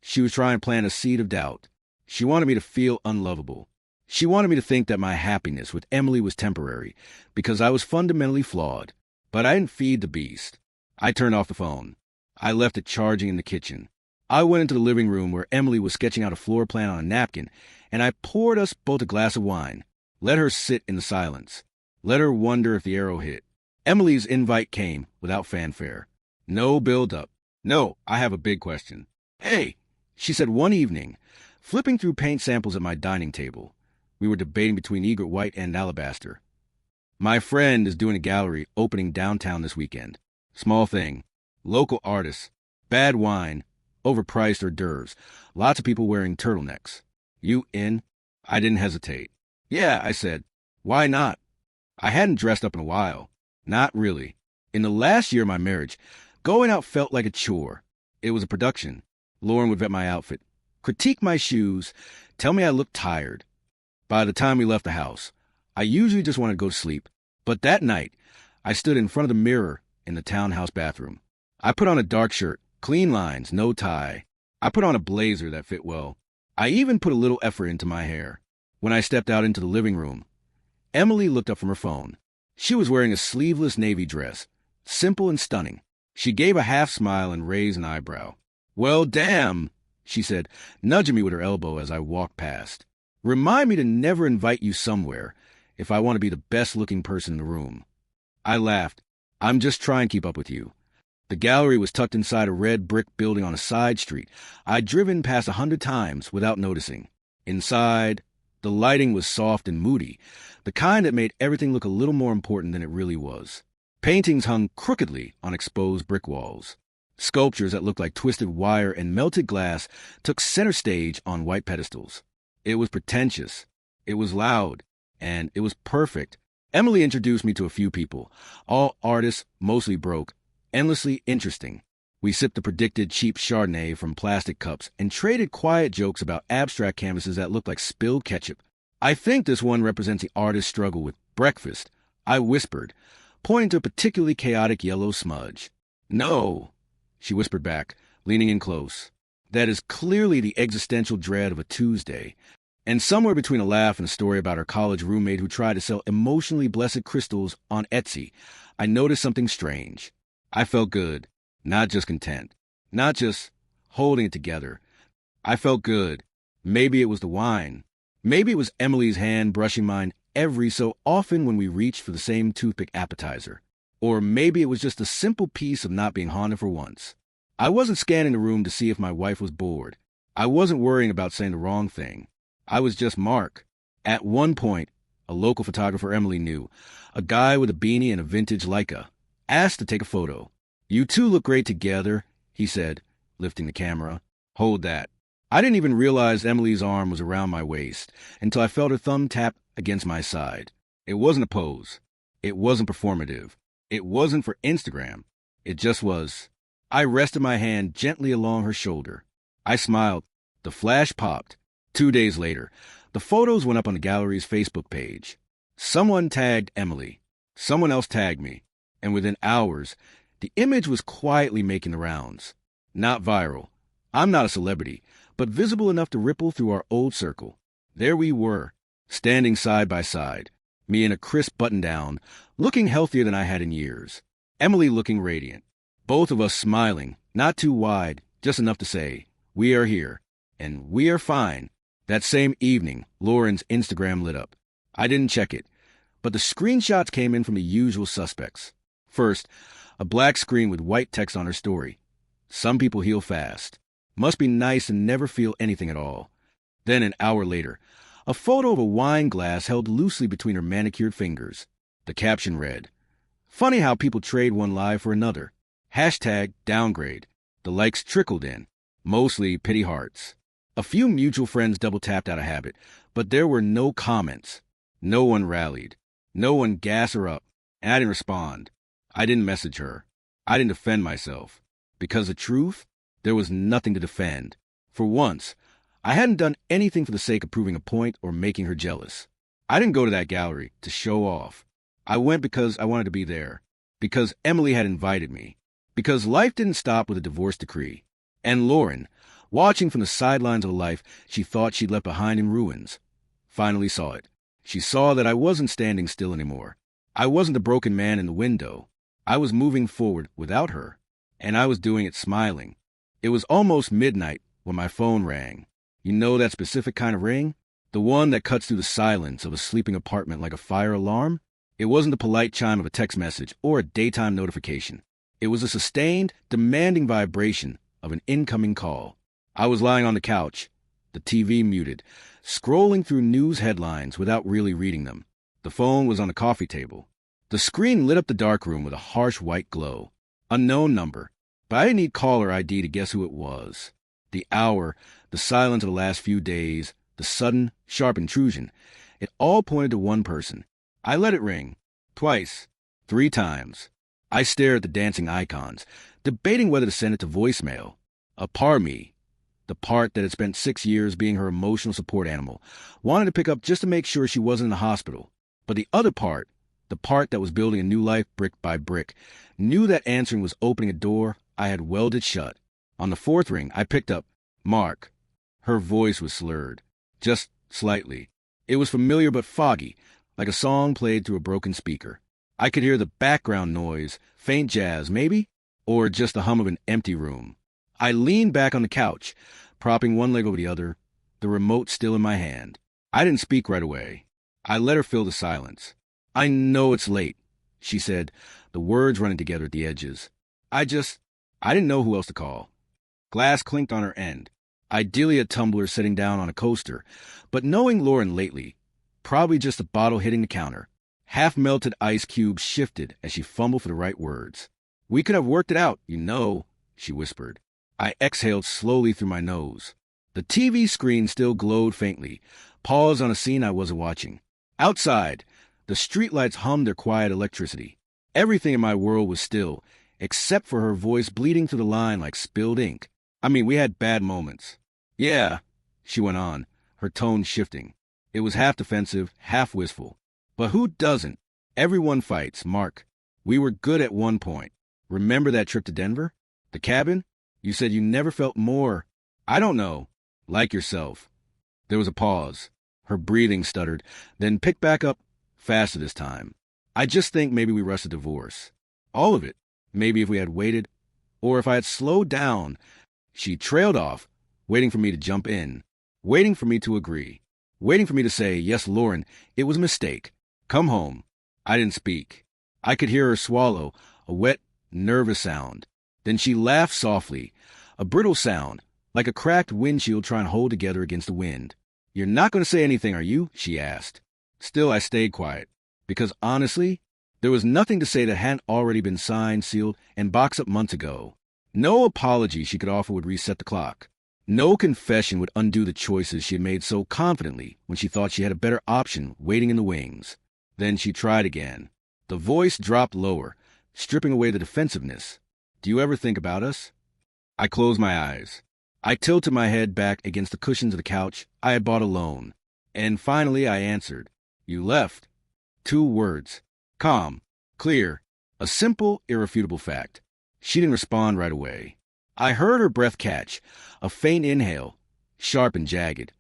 She was trying to plant a seed of doubt. She wanted me to feel unlovable. She wanted me to think that my happiness with Emily was temporary, because I was fundamentally flawed. But I didn't feed the beast. I turned off the phone. I left it charging in the kitchen. I went into the living room where Emily was sketching out a floor plan on a napkin, and I poured us both a glass of wine. Let her sit in the silence. Let her wonder if the arrow hit. Emily's invite came without fanfare. No build-up. No, I have a big question. Hey, she said one evening, flipping through paint samples at my dining table. We were debating between egret white and alabaster. My friend is doing a gallery opening downtown this weekend. Small thing. Local artists. Bad wine. Overpriced hors d'oeuvres. Lots of people wearing turtlenecks. You in? I didn't hesitate. Yeah, I said. Why not? I hadn't dressed up in a while. Not really. In the last year of my marriage, going out felt like a chore. It was a production. Lauren would vet my outfit, critique my shoes, tell me I looked tired. By the time we left the house, I usually just wanted to go to sleep. But that night, I stood in front of the mirror in the townhouse bathroom. I put on a dark shirt, clean lines, no tie. I put on a blazer that fit well. I even put a little effort into my hair. When I stepped out into the living room, Emily looked up from her phone. She was wearing a sleeveless navy dress, Simple and stunning. She gave a half smile and raised an eyebrow. "Well, damn," she said, nudging me with her elbow as I walked past. "Remind me to never invite you somewhere if I want to be the best-looking person in the room." I laughed. "I'm just trying to keep up with you." The gallery was tucked inside a red brick building on a side street I'd driven past 100 times without noticing. Inside, the lighting was soft and moody, the kind that made everything look a little more important than it really was. Paintings hung crookedly on exposed brick walls. Sculptures that looked like twisted wire and melted glass took center stage on white pedestals. It was pretentious, it was loud, and it was perfect. Emily introduced me to a few people, all artists, mostly broke, endlessly interesting. We sipped the predicted cheap Chardonnay from plastic cups and traded quiet jokes about abstract canvases that looked like spilled ketchup. "I think this one represents the artist's struggle with breakfast," I whispered, pointing to a particularly chaotic yellow smudge. "No," she whispered back, leaning in close. "That is clearly the existential dread of a Tuesday." And somewhere between a laugh and a story about her college roommate who tried to sell emotionally blessed crystals on Etsy, I noticed something strange. I felt good, not just content, not just holding it together. I felt good. Maybe it was the wine. Maybe it was Emily's hand brushing mine every so often when we reached for the same toothpick appetizer. Or maybe it was just a simple piece of not being haunted for once. I wasn't scanning the room to see if my wife was bored. I wasn't worrying about saying the wrong thing. I was just Mark. At one point, a local photographer Emily knew, a guy with a beanie and a vintage Leica, asked to take a photo. "You two look great together," he said, lifting the camera. "Hold that." I didn't even realize Emily's arm was around my waist until I felt her thumb tap against my side. It wasn't a pose. It wasn't performative. It wasn't for Instagram. It just was. I rested my hand gently along her shoulder. I smiled. The flash popped. 2 days later, the photos went up on the gallery's Facebook page. Someone tagged Emily. Someone else tagged me. And within hours, the image was quietly making the rounds. Not viral. I'm not a celebrity, but visible enough to ripple through our old circle. There we were, standing side by side, me in a crisp button-down, looking healthier than I had in years. Emily looking radiant. Both of us smiling, not too wide, just enough to say, "We are here, and we are fine." That same evening, Lauren's Instagram lit up. I didn't check it, but the screenshots came in from the usual suspects. First, a black screen with white text on her story. "Some people heal fast. Must be nice and never feel anything at all." Then an hour later, a photo of a wine glass held loosely between her manicured fingers. The caption read, "Funny how people trade one lie for another. #downgrade. The likes trickled in, mostly pity hearts. A few mutual friends double-tapped out of habit, but there were no comments. No one rallied. No one gassed her up, and I didn't respond. I didn't message her. I didn't defend myself. Because the truth, there was nothing to defend. For once, I hadn't done anything for the sake of proving a point or making her jealous. I didn't go to that gallery to show off. I went because I wanted to be there. Because Emily had invited me. Because life didn't stop with a divorce decree. And Lauren, watching from the sidelines of a life she thought she'd left behind in ruins, finally saw it. She saw that I wasn't standing still anymore. I wasn't the broken man in the window. I was moving forward without her, and I was doing it smiling. It was almost midnight when my phone rang. You know that specific kind of ring? The one that cuts through the silence of a sleeping apartment like a fire alarm? It wasn't the polite chime of a text message or a daytime notification. It was a sustained, demanding vibration of an incoming call. I was lying on the couch, the TV muted, scrolling through news headlines without really reading them. The phone was on the coffee table. The screen lit up the darkroom with a harsh white glow. Unknown number, but I didn't need caller ID to guess who it was. The hour, the silence of the last few days, the sudden, sharp intrusion, it all pointed to one person. I let it ring. Twice. 3 times. I stared at the dancing icons, debating whether to send it to voicemail. A part of me, the part that had spent 6 years being her emotional support animal, wanted to pick up just to make sure she wasn't in the hospital. But the other part, the part that was building a new life brick by brick, knew that answering was opening a door I had welded shut. On the 4th ring, I picked up, "Mark." Her voice was slurred, just slightly. It was familiar but foggy, like a song played through a broken speaker. I could hear the background noise, faint jazz, maybe? Or just the hum of an empty room. I leaned back on the couch, propping one leg over the other, the remote still in my hand. I didn't speak right away. I let her fill the silence. "I know it's late," she said, the words running together at the edges. I didn't know who else to call. Glass clinked on her end. Ideally a tumbler sitting down on a coaster, but knowing Lauren lately, probably just a bottle hitting the counter. Half-melted ice cubes shifted as she fumbled for the right words. "We could have worked it out, you know," she whispered. I exhaled slowly through my nose. The TV screen still glowed faintly, paused on a scene I wasn't watching. Outside, the streetlights hummed their quiet electricity. Everything in my world was still, except for her voice bleeding through the line like spilled ink. I mean, we had bad moments. "Yeah," she went on, her tone shifting. It was half defensive, half wistful. "But who doesn't? Everyone fights, Mark. We were good at one point. Remember that trip to Denver? The cabin? You said you never felt more, I don't know, like yourself." There was a pause. Her breathing stuttered, then picked back up, faster this time. "I just think maybe we rushed a divorce. All of it. Maybe if we had waited, or if I had slowed down." She trailed off, waiting for me to jump in, waiting for me to agree, waiting for me to say, "Yes, Lauren, it was a mistake. Come home." I didn't speak. I could hear her swallow, a wet, nervous sound. Then she laughed softly, a brittle sound, like a cracked windshield trying to hold together against the wind. "You're not going to say anything, are you?" she asked. Still, I stayed quiet, because honestly, there was nothing to say that hadn't already been signed, sealed, and boxed up months ago. No apology she could offer would reset the clock. No confession would undo the choices she had made so confidently when she thought she had a better option waiting in the wings. Then she tried again. The voice dropped lower, stripping away the defensiveness. "Do you ever think about us?" I closed my eyes. I tilted my head back against the cushions of the couch I had bought alone. And finally I answered. "You left." 2 words. Calm. Clear. A simple, irrefutable fact. She didn't respond right away. I heard her breath catch, a faint inhale, sharp and jagged,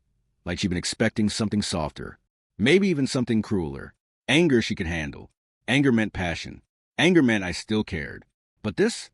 like she'd been expecting something softer, maybe even something crueler. Anger she could handle. Anger meant passion. Anger meant I still cared. But this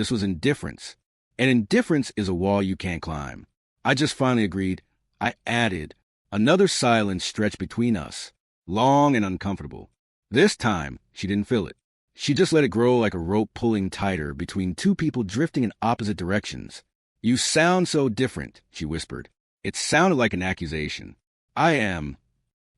was indifference. And indifference is a wall you can't climb. I just finally agreed. I added. Another silence stretched between us, long and uncomfortable. This time, she didn't feel it. She just let it grow like a rope pulling tighter between 2 people drifting in opposite directions. "You sound so different," she whispered. It sounded like an accusation. "I am."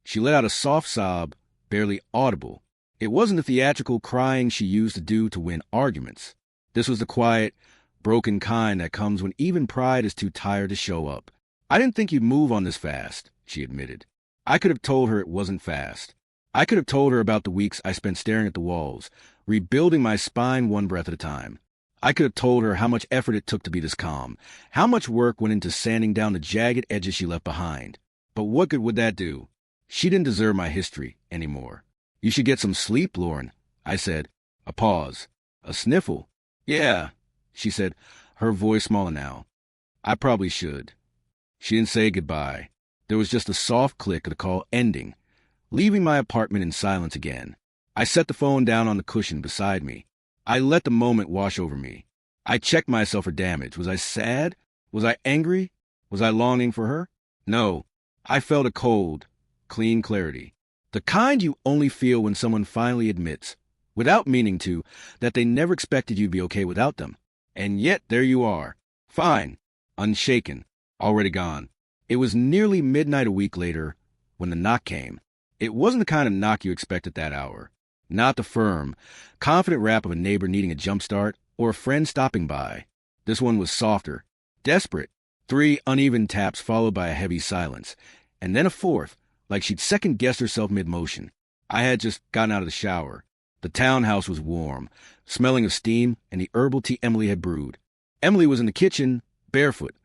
She let out a soft sob, barely audible. It wasn't the theatrical crying she used to do to win arguments. This was the quiet, broken kind that comes when even pride is too tired to show up. "I didn't think you'd move on this fast," she admitted. I could have told her it wasn't fast. I could have told her about the weeks I spent staring at the walls, rebuilding my spine one breath at a time. I could have told her how much effort it took to be this calm, how much work went into sanding down the jagged edges she left behind. But what good would that do? She didn't deserve my history anymore. "You should get some sleep, Lauren," I said. A pause. A sniffle. "Yeah," she said, her voice smaller now. "I probably should." She didn't say goodbye. There was just a soft click of the call ending, leaving my apartment in silence again. I set the phone down on the cushion beside me. I let the moment wash over me. I checked myself for damage. Was I sad? Was I angry? Was I longing for her? No. I felt a cold, clean clarity. The kind you only feel when someone finally admits, without meaning to, that they never expected you to be okay without them. And yet there you are. Fine. Unshaken. Already gone. It was nearly midnight a week later when the knock came. It wasn't the kind of knock you expect at that hour. Not the firm, confident rap of a neighbor needing a jump start or a friend stopping by. This one was softer, desperate. 3 uneven taps followed by a heavy silence, and then a 4th, like she'd second-guessed herself mid-motion. I had just gotten out of the shower. The townhouse was warm, smelling of steam and the herbal tea Emily had brewed. Emily was in the kitchen, barefoot,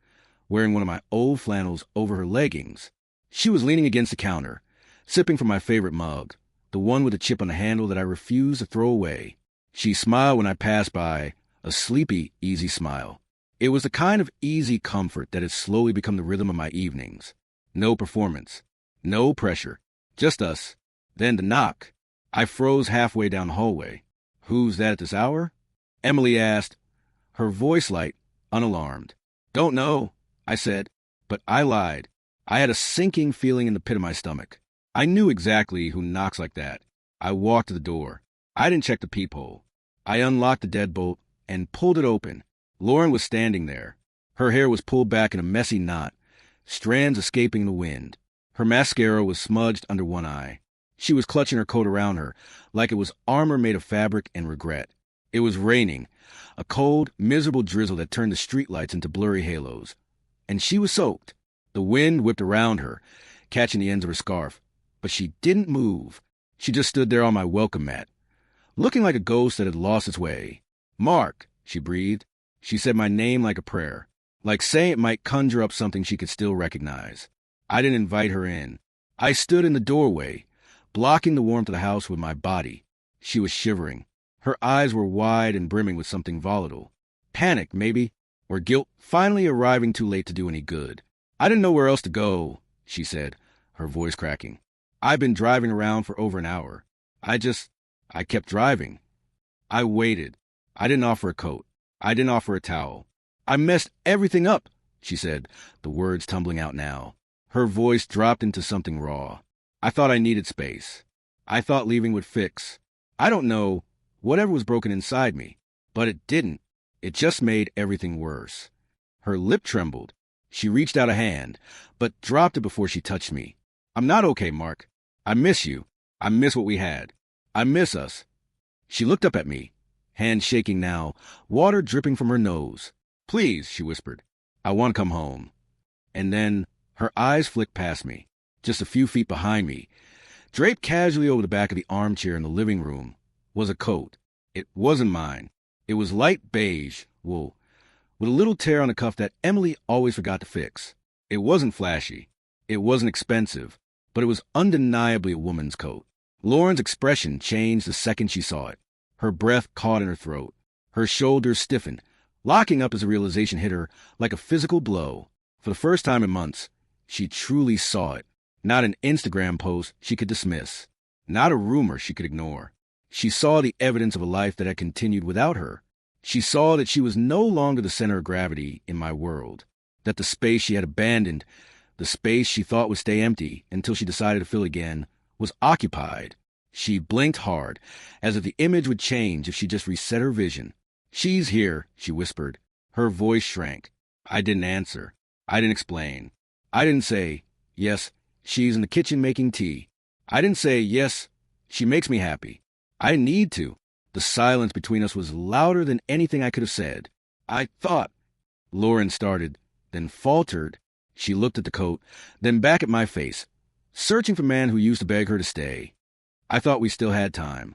wearing one of my old flannels over her leggings. She was leaning against the counter, sipping from my favorite mug, the one with a chip on the handle that I refused to throw away. She smiled when I passed by, a sleepy, easy smile. It was the kind of easy comfort that had slowly become the rhythm of my evenings. No performance. No pressure. Just us. Then the knock. I froze halfway down the hallway. Who's that at this hour? Emily asked, her voice light, unalarmed. Don't know, I said, but I lied. I had a sinking feeling in the pit of my stomach. I knew exactly who knocks like that. I walked to the door. I didn't check the peephole. I unlocked the deadbolt and pulled it open. Lauren was standing there. Her hair was pulled back in a messy knot, strands escaping the wind. Her mascara was smudged under one eye. She was clutching her coat around her, like it was armor made of fabric and regret. It was raining, a cold, miserable drizzle that turned the streetlights into blurry halos. And she was soaked. The wind whipped around her, catching the ends of her scarf. But she didn't move. She just stood there on my welcome mat, looking like a ghost that had lost its way. Mark, she breathed. She said my name like a prayer, like saying it might conjure up something she could still recognize. I didn't invite her in. I stood in the doorway, blocking the warmth of the house with my body. She was shivering. Her eyes were wide and brimming with something volatile. Panic, maybe, or guilt finally arriving too late to do any good. I didn't know where else to go, she said, her voice cracking. I've been driving around for over an hour. I kept driving. I waited. I didn't offer a coat. I didn't offer a towel. I messed everything up, she said, the words tumbling out now. Her voice dropped into something raw. I thought I needed space. I thought leaving would fix. I don't know, whatever was broken inside me. But it didn't. It just made everything worse. Her lip trembled. She reached out a hand, but dropped it before she touched me. I'm not okay, Mark. I miss you. I miss what we had. I miss us. She looked up at me, hands shaking now, water dripping from her nose. Please, she whispered. I want to come home. And then her eyes flicked past me, just a few feet behind me. Draped casually over the back of the armchair in the living room was a coat. It wasn't mine. It was light beige, wool, with a little tear on the cuff that Emily always forgot to fix. It wasn't flashy. It wasn't expensive, but it was undeniably a woman's coat. Lauren's expression changed the second she saw it. Her breath caught in her throat. Her shoulders stiffened, locking up as the realization hit her like a physical blow. For the first time in months, she truly saw it. Not an Instagram post she could dismiss. Not a rumor she could ignore. She saw the evidence of a life that had continued without her. She saw that she was no longer the center of gravity in my world. That the space she had abandoned, the space she thought would stay empty until she decided to fill again, was occupied. She blinked hard, as if the image would change if she just reset her vision. She's here, she whispered. Her voice shrank. I didn't answer. I didn't explain. I didn't say, yes, she's in the kitchen making tea. I didn't say, yes, she makes me happy. I didn't need to. The silence between us was louder than anything I could have said. I thought, Lauren started, then faltered. She looked at the coat, then back at my face, searching for the man who used to beg her to stay. I thought we still had time.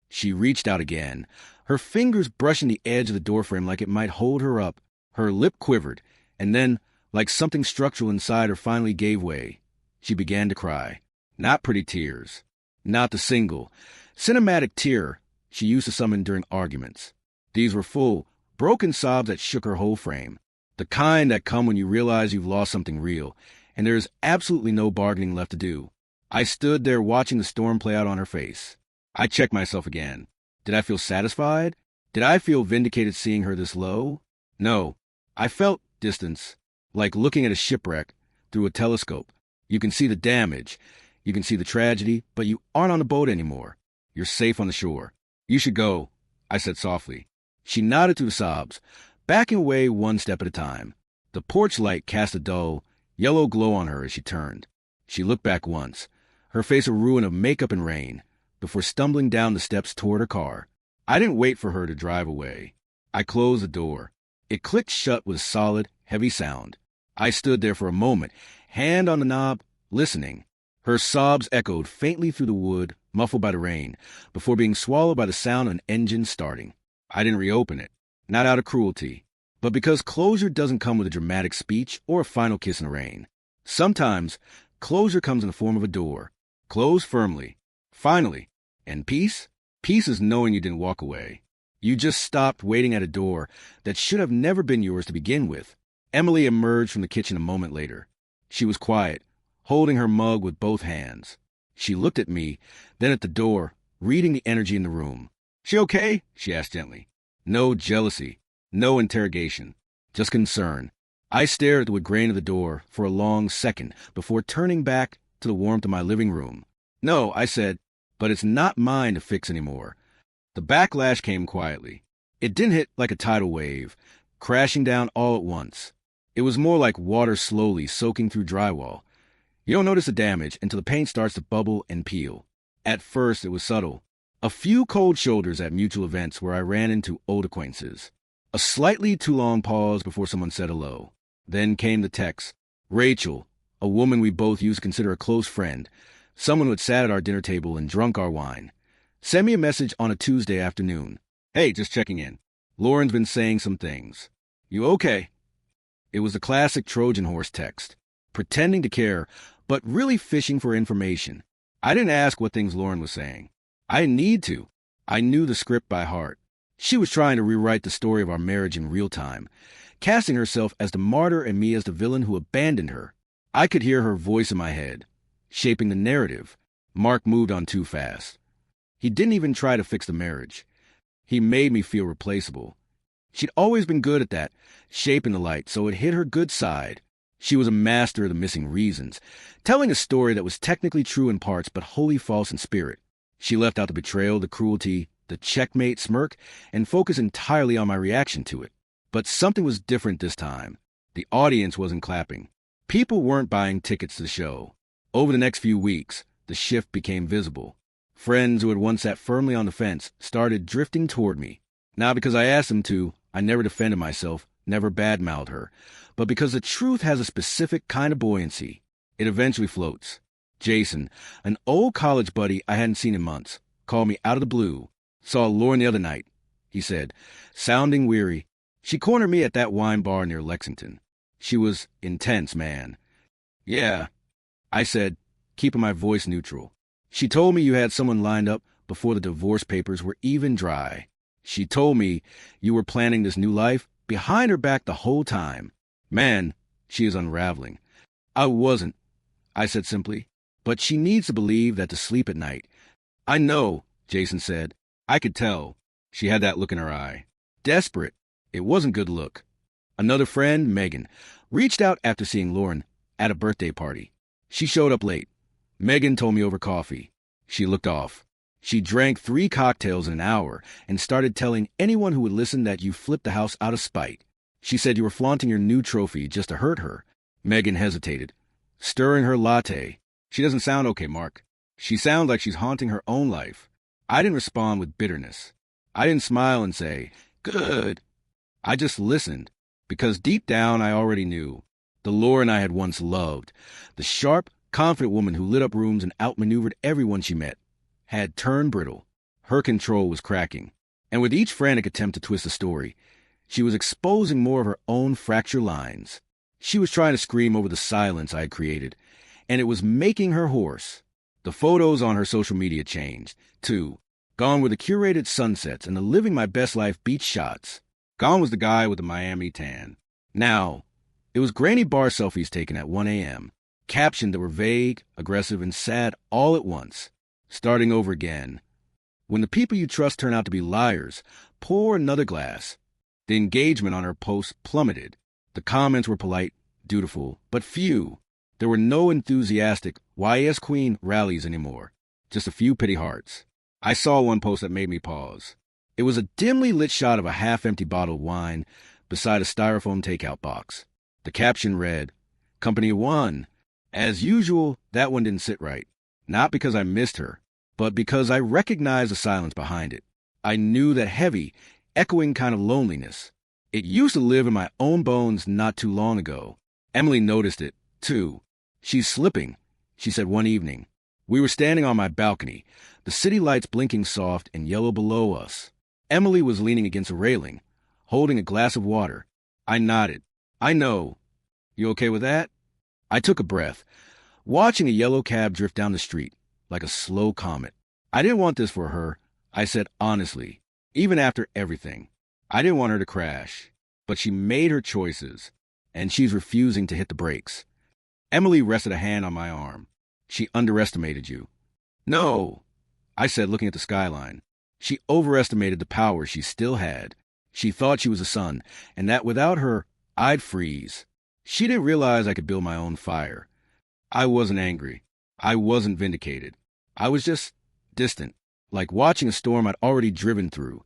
She reached out again, her fingers brushing the edge of the doorframe like it might hold her up. Her lip quivered, and then, like something structural inside her finally gave way, she began to cry. Not pretty tears. Not the single, cinematic tear she used to summon during arguments. These were full, broken sobs that shook her whole frame. The kind that come when you realize you've lost something real, and there is absolutely no bargaining left to do. I stood there watching the storm play out on her face. I checked myself again. Did I feel satisfied? Did I feel vindicated seeing her this low? No. I felt distance, like looking at a shipwreck through a telescope. You can see the damage, you can see the tragedy, but you aren't on the boat anymore. You're safe on the shore. You should go, I said softly. She nodded through the sobs, backing away one step at a time. The porch light cast a dull, yellow glow on her as she turned. She looked back once, her face a ruin of makeup and rain, before stumbling down the steps toward her car. I didn't wait for her to drive away. I closed the door. It clicked shut with a solid, heavy sound. I stood there for a moment, hand on the knob, listening. Her sobs echoed faintly through the wood, muffled by the rain, before being swallowed by the sound of an engine starting. I didn't reopen it, not out of cruelty, but because closure doesn't come with a dramatic speech or a final kiss in the rain. Sometimes, closure comes in the form of a door, closed firmly, finally. And peace? Peace is knowing you didn't walk away. You just stopped waiting at a door that should have never been yours to begin with. Emily emerged from the kitchen a moment later. She was quiet, holding her mug with both hands. She looked at me, then at the door, reading the energy in the room. "She okay?" she asked gently. No jealousy, no interrogation, just concern. I stared at the wood grain of the door for a long second before turning back to the warmth of my living room. "No," I said, "but it's not mine to fix anymore." The backlash came quietly. It didn't hit like a tidal wave, crashing down all at once. It was more like water slowly soaking through drywall. You don't notice the damage until the paint starts to bubble and peel. At first, it was subtle. A few cold shoulders at mutual events where I ran into old acquaintances. A slightly too long pause before someone said hello. Then came the text. Rachel, a woman we both used to consider a close friend, someone who had sat at our dinner table and drunk our wine. Send me a message on a Tuesday afternoon. "Hey, just checking in. Lauren's been saying some things. You okay?" It was the classic Trojan horse text, pretending to care, but really fishing for information. I didn't ask what things Lauren was saying. I didn't need to. I knew the script by heart. She was trying to rewrite the story of our marriage in real time, casting herself as the martyr and me as the villain who abandoned her. I could hear her voice in my head, shaping the narrative. Mark moved on too fast. He didn't even try to fix the marriage. He made me feel replaceable. She'd always been good at that, shaping the light so it hit her good side. She was a master of the missing reasons, telling a story that was technically true in parts but wholly false in spirit. She left out the betrayal, the cruelty, the checkmate smirk, and focused entirely on my reaction to it. But something was different this time. The audience wasn't clapping. People weren't buying tickets to the show. Over the next few weeks, the shift became visible. Friends who had once sat firmly on the fence started drifting toward me. Not because I asked them to, I never defended myself, never badmouthed her, but because the truth has a specific kind of buoyancy. It eventually floats. Jason, an old college buddy I hadn't seen in months, called me out of the blue. "Saw Lauren the other night," he said, sounding weary. "She cornered me at that wine bar near Lexington. She was intense, man." "Yeah," I said, keeping my voice neutral. "She told me you had someone lined up before the divorce papers were even dry. She told me you were planning this new life behind her back the whole time. Man, she is unraveling." "I wasn't," I said simply. "But she needs to believe that to sleep at night." "I know," Jason said. I could tell. She had that look in her eye. Desperate. It wasn't good look. Another friend, Megan, reached out after seeing Lauren at a birthday party. She showed up late. Megan told me over coffee. She looked off. She drank 3 cocktails in an hour and started telling anyone who would listen that you flipped the house out of spite. She said you were flaunting your new trophy just to hurt her. Megan hesitated, stirring her latte. "She doesn't sound okay, Mark. She sounds like she's haunting her own life." I didn't respond with bitterness. I didn't smile and say, "Good." I just listened, because deep down I already knew. The Lauren I had once loved, the sharp, confident woman who lit up rooms and outmaneuvered everyone she met, had turned brittle. Her control was cracking. And with each frantic attempt to twist the story, she was exposing more of her own fractured lines. She was trying to scream over the silence I had created, and it was making her hoarse. The photos on her social media changed, too. Gone were the curated sunsets and the living my best life beach shots. Gone was the guy with the Miami tan. Now, it was grainy bar selfies taken at 1 a.m., captioned that were vague, aggressive, and sad all at once. Starting over again. When the people you trust turn out to be liars, pour another glass. The engagement on her posts plummeted. The comments were polite, dutiful, but few. There were no enthusiastic YS Queen rallies anymore. Just a few pity hearts. I saw one post that made me pause. It was a dimly lit shot of a half-empty bottle of wine beside a styrofoam takeout box. The caption read, "Company 1. As usual, that one didn't sit right. Not because I missed her, but because I recognized the silence behind it. I knew that heavy, echoing kind of loneliness. It used to live in my own bones not too long ago. Emily noticed it, too. "She's slipping," she said one evening. We were standing on my balcony, the city lights blinking soft and yellow below us. Emily was leaning against a railing, holding a glass of water. I nodded. "I know. You okay with that?" I took a breath, watching a yellow cab drift down the street, like a slow comet. I didn't want this for her, I said honestly, even after everything. I didn't want her to crash. But she made her choices, and she's refusing to hit the brakes. Emily rested a hand on my arm. "She underestimated you." "No." I said, looking at the skyline. She overestimated the power she still had. She thought she was the sun, and that without her, I'd freeze. She didn't realize I could build my own fire. I wasn't angry. I wasn't vindicated. I was just distant, like watching a storm I'd already driven through,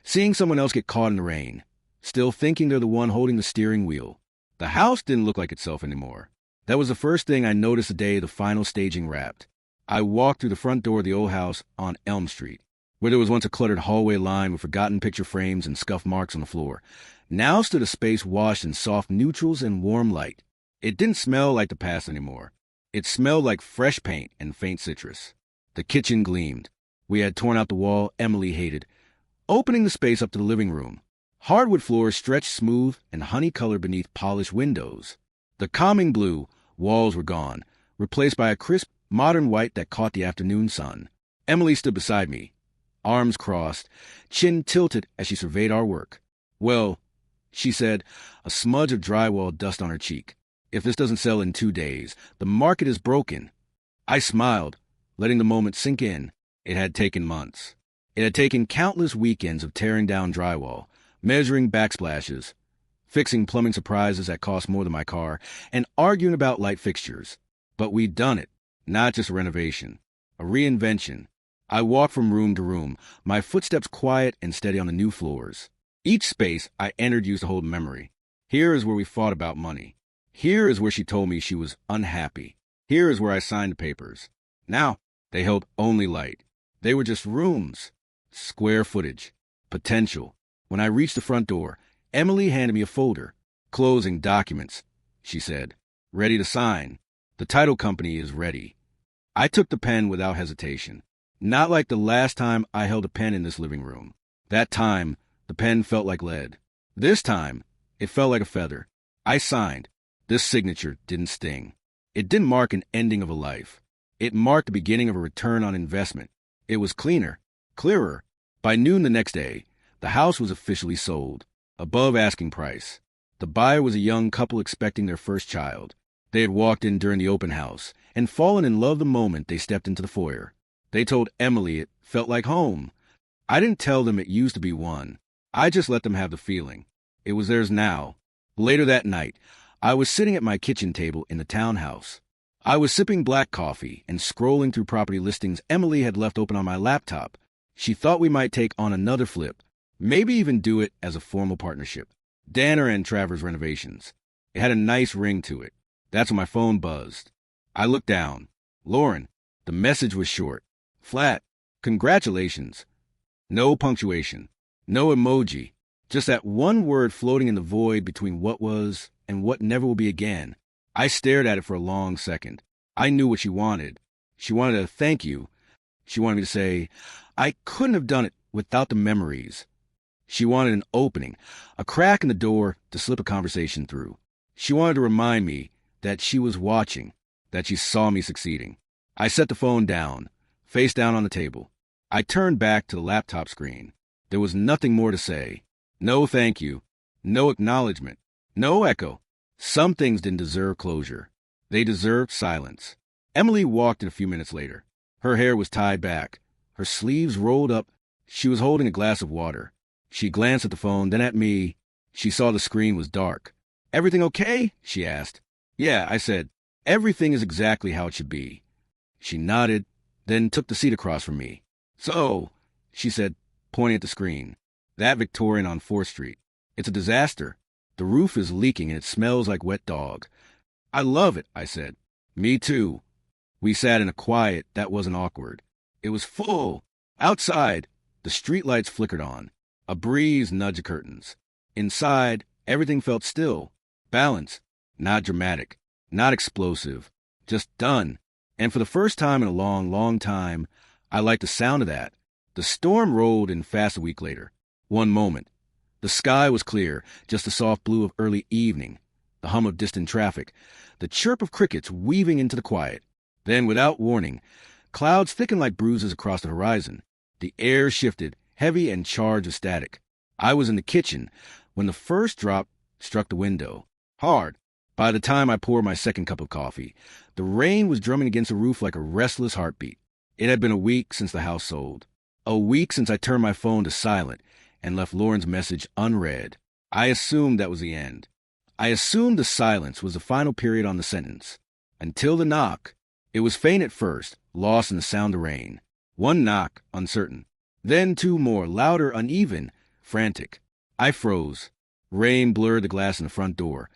seeing someone else get caught in the rain, still thinking they're the one holding the steering wheel. The house didn't look like itself anymore. That was the first thing I noticed the day the final staging wrapped. I walked through the front door of the old house on Elm Street, where there was once a cluttered hallway lined with forgotten picture frames and scuffed marks on the floor. Now stood a space washed in soft neutrals and warm light. It didn't smell like the past anymore. It smelled like fresh paint and faint citrus. The kitchen gleamed. We had torn out the wall Emily hated, opening the space up to the living room. Hardwood floors stretched smooth and honey-colored beneath polished windows. The calming blue walls were gone, replaced by a crisp, modern white that caught the afternoon sun. Emily stood beside me, arms crossed, chin tilted as she surveyed our work. "Well," she said, a smudge of drywall dust on her cheek, "if this doesn't sell in 2 days, the market is broken." I smiled, letting the moment sink in. It had taken months. It had taken countless weekends of tearing down drywall, measuring backsplashes, fixing plumbing surprises that cost more than my car, and arguing about light fixtures. But we'd done it. Not just a renovation, a reinvention. I walked from room to room, my footsteps quiet and steady on the new floors. Each space I entered used to hold memory. Here is where we fought about money. Here is where she told me she was unhappy. Here is where I signed the papers. Now, they held only light. They were just rooms. Square footage. Potential. When I reached the front door, Emily handed me a folder. "Closing documents," she said. "Ready to sign. The title company is ready." I took the pen without hesitation. Not like the last time I held a pen in this living room. That time, the pen felt like lead. This time, it felt like a feather. I signed. This signature didn't sting. It didn't mark an ending of a life. It marked the beginning of a return on investment. It was cleaner, clearer. By noon the next day, the house was officially sold, above asking price. The buyer was a young couple expecting their first child. They had walked in during the open house and fallen in love the moment they stepped into the foyer. They told Emily it felt like home. I didn't tell them it used to be one. I just let them have the feeling. It was theirs now. Later that night, I was sitting at my kitchen table in the townhouse. I was sipping black coffee and scrolling through property listings Emily had left open on my laptop. She thought we might take on another flip, maybe even do it as a formal partnership. Danner and Travers Renovations. It had a nice ring to it. That's when my phone buzzed. I looked down. Lauren. The message was short. Flat. "Congratulations." No punctuation. No emoji. Just that one word floating in the void between what was and what never will be again. I stared at it for a long second. I knew what she wanted. She wanted a thank you. She wanted me to say, I couldn't have done it without the memories. She wanted an opening, a crack in the door to slip a conversation through. She wanted to remind me that she was watching, that she saw me succeeding. I set the phone down, face down on the table. I turned back to the laptop screen. There was nothing more to say. No thank you. No acknowledgement. No echo. Some things didn't deserve closure. They deserved silence. Emily walked in a few minutes later. Her hair was tied back, her sleeves rolled up. She was holding a glass of water. She glanced at the phone, then at me. She saw the screen was dark. "Everything okay?" she asked. "Yeah," I said. "Everything is exactly how it should be." She nodded, then took the seat across from me. "So," she said, pointing at the screen, "that Victorian on 4th Street. It's a disaster. The roof is leaking and it smells like wet dog." "I love it," I said. "Me too." We sat in a quiet that wasn't awkward. It was full. Outside, the streetlights flickered on. A breeze nudged the curtains. Inside, everything felt still. Balanced. Not dramatic. Not explosive. Just done. And for the first time in a long, long time, I liked the sound of that. The storm rolled in fast a week later. One moment. The sky was clear, just the soft blue of early evening, the hum of distant traffic, the chirp of crickets weaving into the quiet. Then, without warning, clouds thickened like bruises across the horizon. The air shifted, heavy and charged with static. I was in the kitchen when the first drop struck the window. Hard. By the time I poured my second cup of coffee, the rain was drumming against the roof like a restless heartbeat. It had been a week since the house sold. A week since I turned my phone to silent and left Lauren's message unread. I assumed that was the end. I assumed the silence was the final period on the sentence. Until the knock. It was faint at first, lost in the sound of rain. One knock, uncertain. Then two more, louder, uneven, frantic. I froze. Rain blurred the glass in the front door,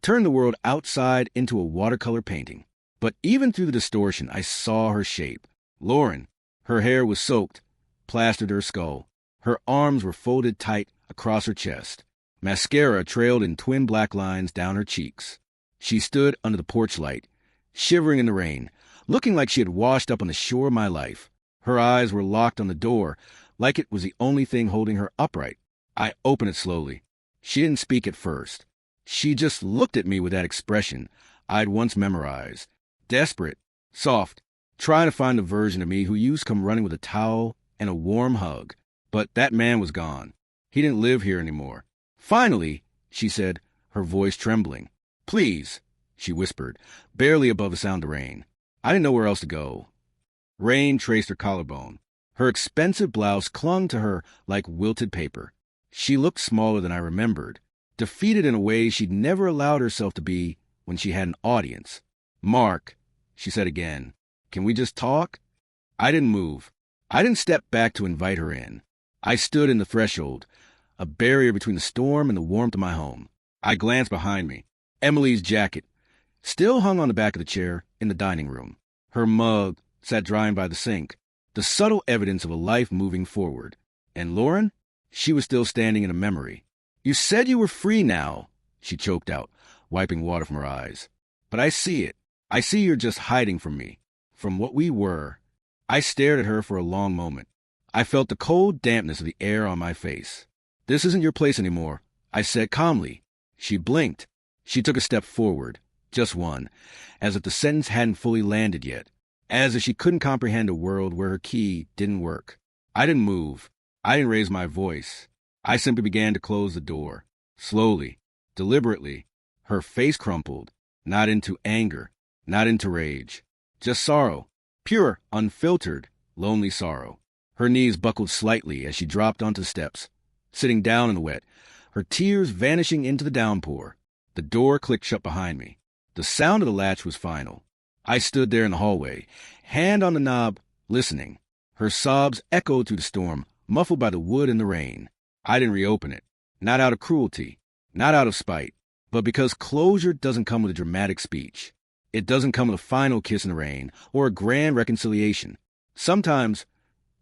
turned the world outside into a watercolor painting. But even through the distortion, I saw her shape. Lauren. Her hair was soaked, plastered her skull. Her arms were folded tight across her chest. Mascara trailed in twin black lines down her cheeks. She stood under the porch light, shivering in the rain, looking like she had washed up on the shore of my life. Her eyes were locked on the door, like it was the only thing holding her upright. I opened it slowly. She didn't speak at first. She just looked at me with that expression I'd once memorized. Desperate, soft, trying to find the version of me who used to come running with a towel and a warm hug. But that man was gone. He didn't live here anymore. Finally, she said, her voice trembling. Please, she whispered, barely above the sound of rain. I didn't know where else to go. Rain traced her collarbone. Her expensive blouse clung to her like wilted paper. She looked smaller than I remembered, defeated in a way she'd never allowed herself to be when she had an audience. Mark, she said again, can we just talk? I didn't move. I didn't step back to invite her in. I stood in the threshold, a barrier between the storm and the warmth of my home. I glanced behind me. Emily's jacket still hung on the back of the chair in the dining room. Her mug sat drying by the sink, the subtle evidence of a life moving forward. And Lauren? She was still standing in a memory. You said you were free now, she choked out, wiping water from her eyes. But I see it. I see you're just hiding from me, from what we were. I stared at her for a long moment. I felt the cold dampness of the air on my face. This isn't your place anymore, I said calmly. She blinked. She took a step forward, just one, as if the sentence hadn't fully landed yet, as if she couldn't comprehend a world where her key didn't work. I didn't move. I didn't raise my voice. I simply began to close the door, slowly, deliberately. Her face crumpled, not into anger, not into rage, just sorrow, pure, unfiltered, lonely sorrow. Her knees buckled slightly as she dropped onto the steps, sitting down in the wet, her tears vanishing into the downpour. The door clicked shut behind me. The sound of the latch was final. I stood there in the hallway, hand on the knob, listening. Her sobs echoed through the storm, muffled by the wood and the rain. I didn't reopen it, not out of cruelty, not out of spite, but because closure doesn't come with a dramatic speech. It doesn't come with a final kiss in the rain or a grand reconciliation. Sometimes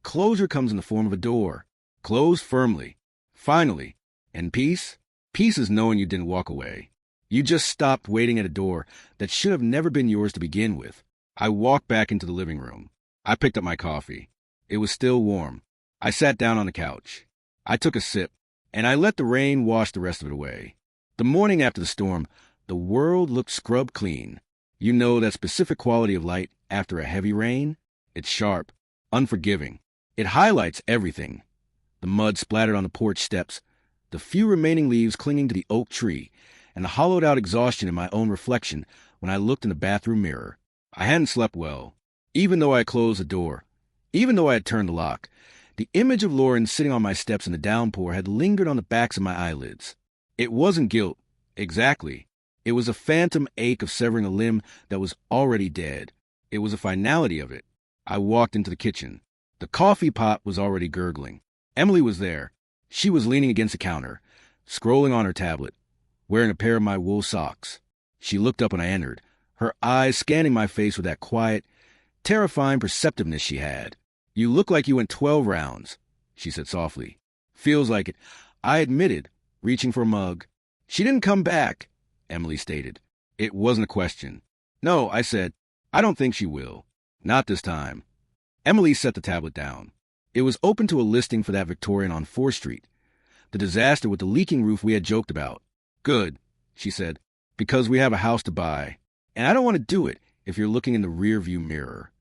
closure comes in the form of a door, closed firmly, finally. And peace? Peace is knowing you didn't walk away. You just stopped waiting at a door that should have never been yours to begin with. I walked back into the living room. I picked up my coffee. It was still warm. I sat down on the couch. I took a sip, and I let the rain wash the rest of it away. The morning after the storm, the world looked scrubbed clean. You know that specific quality of light after a heavy rain? It's sharp, unforgiving. It highlights everything. The mud splattered on the porch steps, the few remaining leaves clinging to the oak tree, and the hollowed-out exhaustion in my own reflection when I looked in the bathroom mirror. I hadn't slept well. Even though I had closed the door, even though I had turned the lock, the image of Lauren sitting on my steps in the downpour had lingered on the backs of my eyelids. It wasn't guilt, exactly. It was a phantom ache of severing a limb that was already dead. It was the finality of it. I walked into the kitchen. The coffee pot was already gurgling. Emily was there. She was leaning against the counter, scrolling on her tablet, wearing a pair of my wool socks. She looked up when I entered, her eyes scanning my face with that quiet, terrifying perceptiveness she had. You look like you went 12 rounds, she said softly. Feels like it, I admitted, reaching for a mug. She didn't come back, Emily stated. It wasn't a question. No, I said, I don't think she will. Not this time. Emily set the tablet down. It was open to a listing for that Victorian on 4th Street. The disaster with the leaking roof we had joked about. Good, she said, because we have a house to buy. And I don't want to do it if you're looking in the rearview mirror.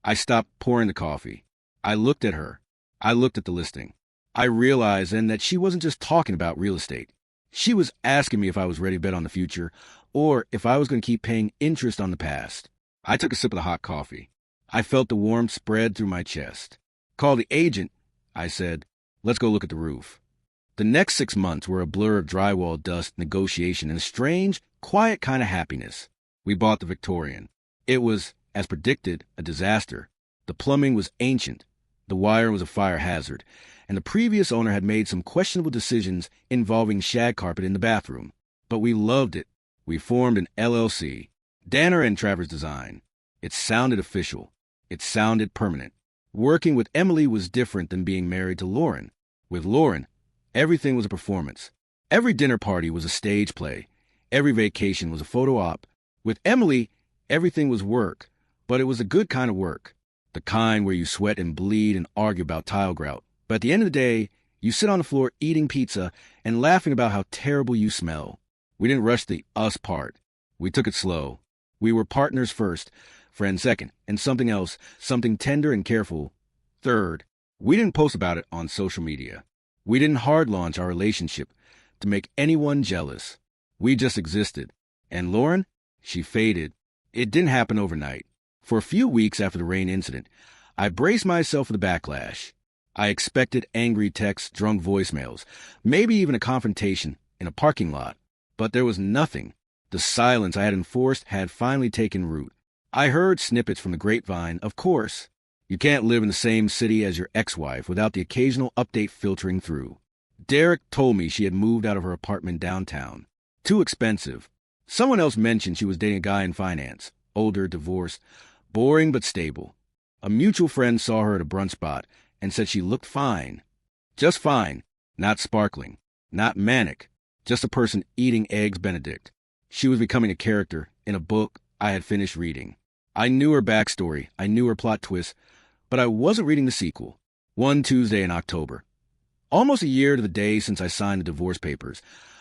I stopped pouring the coffee. I looked at her. I looked at the listing. I realized then that she wasn't just talking about real estate. She was asking me if I was ready to bet on the future or if I was going to keep paying interest on the past. I took a sip of the hot coffee. I felt the warmth spread through my chest. Call the agent, I said. Let's go look at the roof. The next 6 months were a blur of drywall dust, negotiation, and a strange, quiet kind of happiness. We bought the Victorian. It was, as predicted, a disaster. The plumbing was ancient. The wire was a fire hazard. And the previous owner had made some questionable decisions involving shag carpet in the bathroom. But we loved it. We formed an LLC, Danner and Travers Design. It sounded official. It sounded permanent. Working with Emily was different than being married to Lauren. With Lauren, everything was a performance. Every dinner party was a stage play. Every vacation was a photo op. With Emily, everything was work, but it was a good kind of work. The kind where you sweat and bleed and argue about tile grout. But at the end of the day, you sit on the floor eating pizza and laughing about how terrible you smell. We didn't rush the us part. We took it slow. We were partners first, friends second, and something else, something tender and careful, third. We didn't post about it on social media. We didn't hard launch our relationship to make anyone jealous. We just existed. And Lauren, she faded. It didn't happen overnight. For a few weeks after the rain incident, I braced myself for the backlash. I expected angry texts, drunk voicemails, maybe even a confrontation in a parking lot. But there was nothing. The silence I had enforced had finally taken root. I heard snippets from the grapevine, of course. You can't live in the same city as your ex-wife without the occasional update filtering through. Derek told me she had moved out of her apartment downtown. Too expensive. Someone else mentioned she was dating a guy in finance. Older, divorced, boring but stable. A mutual friend saw her at a brunch spot and said she looked fine. Just fine. Not sparkling. Not manic. Just a person eating eggs Benedict. She was becoming a character in a book I had finished reading. I knew her backstory. I knew her plot twist. But I wasn't reading the sequel. One Tuesday in October. Almost a year to the day since I signed the divorce papers,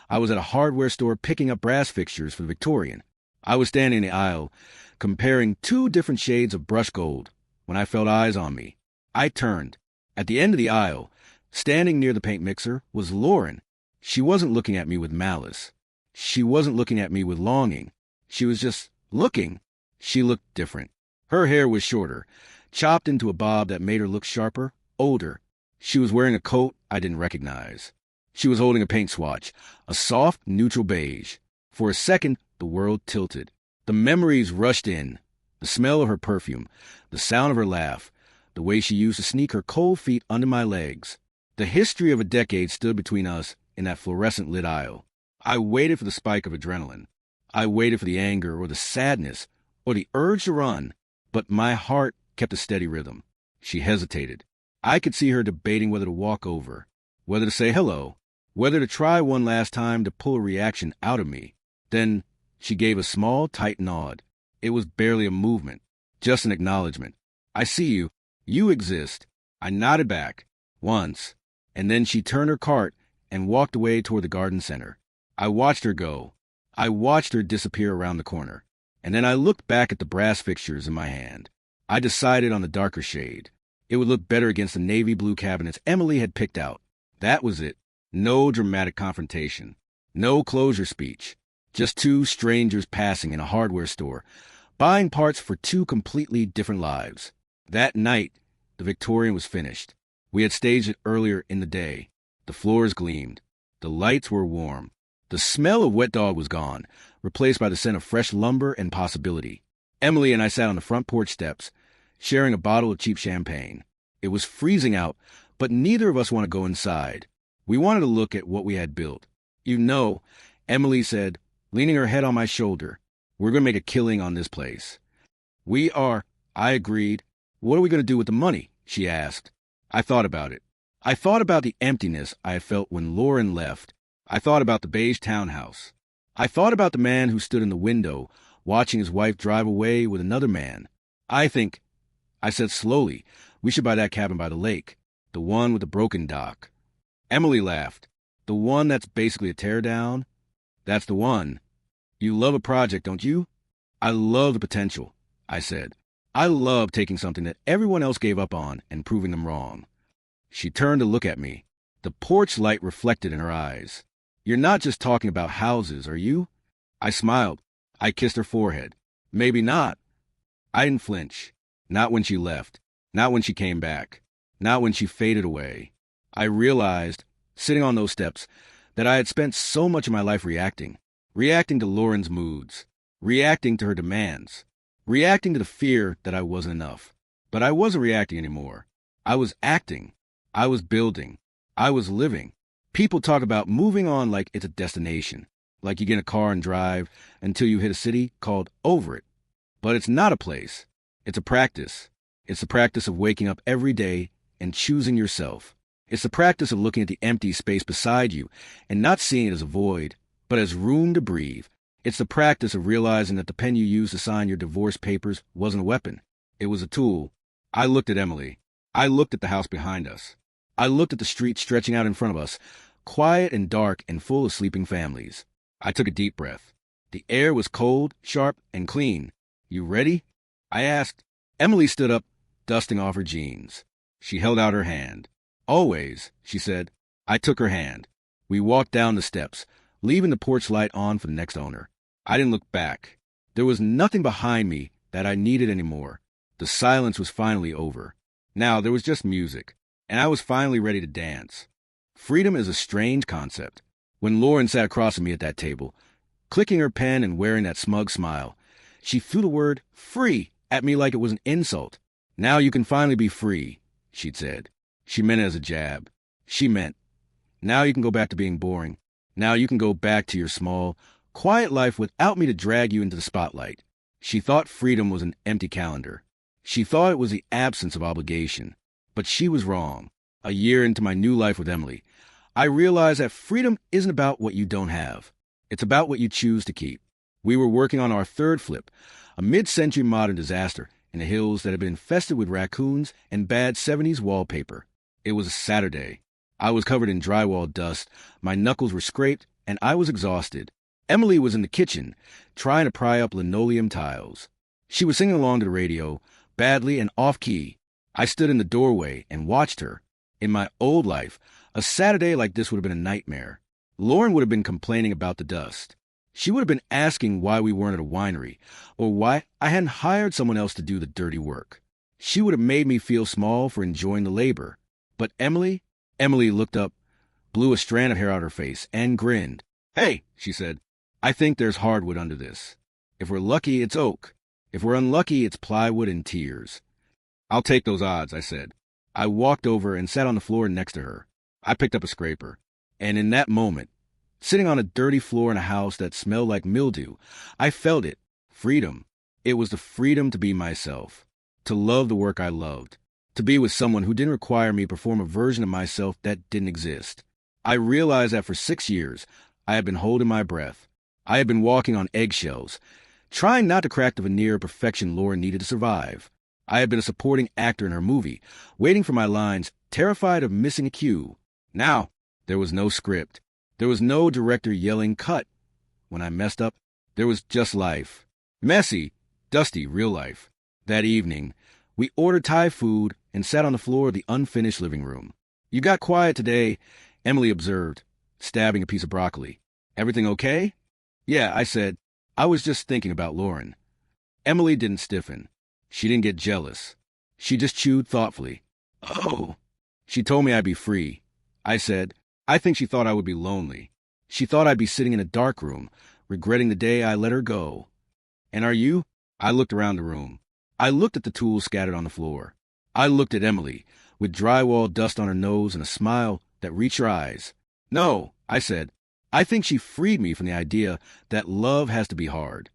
I was at a hardware store picking up brass fixtures for the Victorian. I was standing in the aisle, comparing 2 different shades of brushed gold, when I felt eyes on me. I turned. At the end of the aisle, standing near the paint mixer, was Lauren. She wasn't looking at me with malice. She wasn't looking at me with longing. She was just looking. She looked different. Her hair was shorter, chopped into a bob that made her look sharper, older. She was wearing a coat I didn't recognize. She was holding a paint swatch, a soft, neutral beige. For a second, the world tilted. The memories rushed in. The smell of her perfume, the sound of her laugh, the way she used to sneak her cold feet under my legs. The history of a decade stood between us in that fluorescent lit aisle. I waited for the spike of adrenaline. I waited for the anger or the sadness or the urge to run, but my heart kept a steady rhythm. She hesitated. I could see her debating whether to walk over, whether to say hello, whether to try one last time to pull a reaction out of me. Then she gave a small, tight nod. It was barely a movement, just an acknowledgement. I see you. You exist. I nodded back, once, and then she turned her cart and walked away toward the garden center. I watched her go. I watched her disappear around the corner. And then I looked back at the brass fixtures in my hand. I decided on the darker shade. It would look better against the navy blue cabinets Emily had picked out. That was it. No dramatic confrontation. No closure speech. Just 2 strangers passing in a hardware store, buying parts for 2 completely different lives. That night, the Victorian was finished. We had staged it earlier in the day. The floors gleamed. The lights were warm. The smell of wet dog was gone, replaced by the scent of fresh lumber and possibility. Emily and I sat on the front porch steps, sharing a bottle of cheap champagne. It was freezing out, but neither of us wanted to go inside. We wanted to look at what we had built. You know, Emily said, leaning her head on my shoulder, we're going to make a killing on this place. We are, I agreed. What are we going to do with the money? She asked. I thought about it. I thought about the emptiness I had felt when Lauren left. I thought about the beige townhouse. I thought about the man who stood in the window, watching his wife drive away with another man. I said slowly, we should buy that cabin by the lake, the one with the broken dock. Emily laughed. The one that's basically a teardown? That's the one. You love a project, don't you? I love the potential, I said. I love taking something that everyone else gave up on and proving them wrong. She turned to look at me. The porch light reflected in her eyes. You're not just talking about houses, are you? I smiled. I kissed her forehead. Maybe not. I didn't flinch. Not when she left. Not when she came back. Not when she faded away. I realized, sitting on those steps, that I had spent so much of my life reacting. Reacting to Lauren's moods. Reacting to her demands. Reacting to the fear that I wasn't enough. But I wasn't reacting anymore. I was acting. I was building. I was living. People talk about moving on like it's a destination. Like you get in a car and drive until you hit a city called over it. But it's not a place. It's a practice. It's the practice of waking up every day and choosing yourself. It's the practice of looking at the empty space beside you and not seeing it as a void, but as room to breathe. It's the practice of realizing that the pen you used to sign your divorce papers wasn't a weapon. It was a tool. I looked at Emily. I looked at the house behind us. I looked at the street stretching out in front of us, quiet and dark and full of sleeping families. I took a deep breath. The air was cold, sharp, and clean. You ready? I asked. Emily stood up, dusting off her jeans. She held out her hand. Always, she said. I took her hand. We walked down the steps, leaving the porch light on for the next owner. I didn't look back. There was nothing behind me that I needed anymore. The silence was finally over. Now there was just music, and I was finally ready to dance. Freedom is a strange concept. When Lauren sat across from me at that table, clicking her pen and wearing that smug smile, she threw the word free at me like it was an insult. Now you can finally be free, she'd said. She meant it as a jab. She meant, now you can go back to being boring. Now you can go back to your small, quiet life without me to drag you into the spotlight. She thought freedom was an empty calendar. She thought it was the absence of obligation. But she was wrong. A year into my new life with Emily, I realized that freedom isn't about what you don't have. It's about what you choose to keep. We were working on our third flip, a mid-century modern disaster in the hills that had been infested with raccoons and bad 70s wallpaper. It was a Saturday. I was covered in drywall dust, my knuckles were scraped, and I was exhausted. Emily was in the kitchen, trying to pry up linoleum tiles. She was singing along to the radio, badly and off-key. I stood in the doorway and watched her. In my old life, a Saturday like this would have been a nightmare. Lauren would have been complaining about the dust. She would have been asking why we weren't at a winery, or why I hadn't hired someone else to do the dirty work. She would have made me feel small for enjoying the labor. But Emily looked up, blew a strand of hair out her face, and grinned. Hey, she said, I think there's hardwood under this. If we're lucky, it's oak. If we're unlucky, it's plywood and tears. I'll take those odds, I said. I walked over and sat on the floor next to her. I picked up a scraper. And in that moment, sitting on a dirty floor in a house that smelled like mildew, I felt it. Freedom. It was the freedom to be myself, to love the work I loved, to be with someone who didn't require me to perform a version of myself that didn't exist. I realized that for 6 years, I had been holding my breath. I had been walking on eggshells, trying not to crack the veneer of perfection Lauren needed to survive. I had been a supporting actor in her movie, waiting for my lines, terrified of missing a cue. Now, there was no script. There was no director yelling, cut. When I messed up, there was just life. Messy, dusty, real life. That evening, we ordered Thai food and sat on the floor of the unfinished living room. You got quiet today, Emily observed, stabbing a piece of broccoli. Everything okay? Yeah, I said. I was just thinking about Lauren. Emily didn't stiffen. She didn't get jealous. She just chewed thoughtfully. Oh. She told me I'd be free. I said, I think she thought I would be lonely. She thought I'd be sitting in a dark room, regretting the day I let her go. And are you? I looked around the room. I looked at the tools scattered on the floor. I looked at Emily, with drywall dust on her nose and a smile that reached her eyes. No, I said. I think she freed me from the idea that love has to be hard.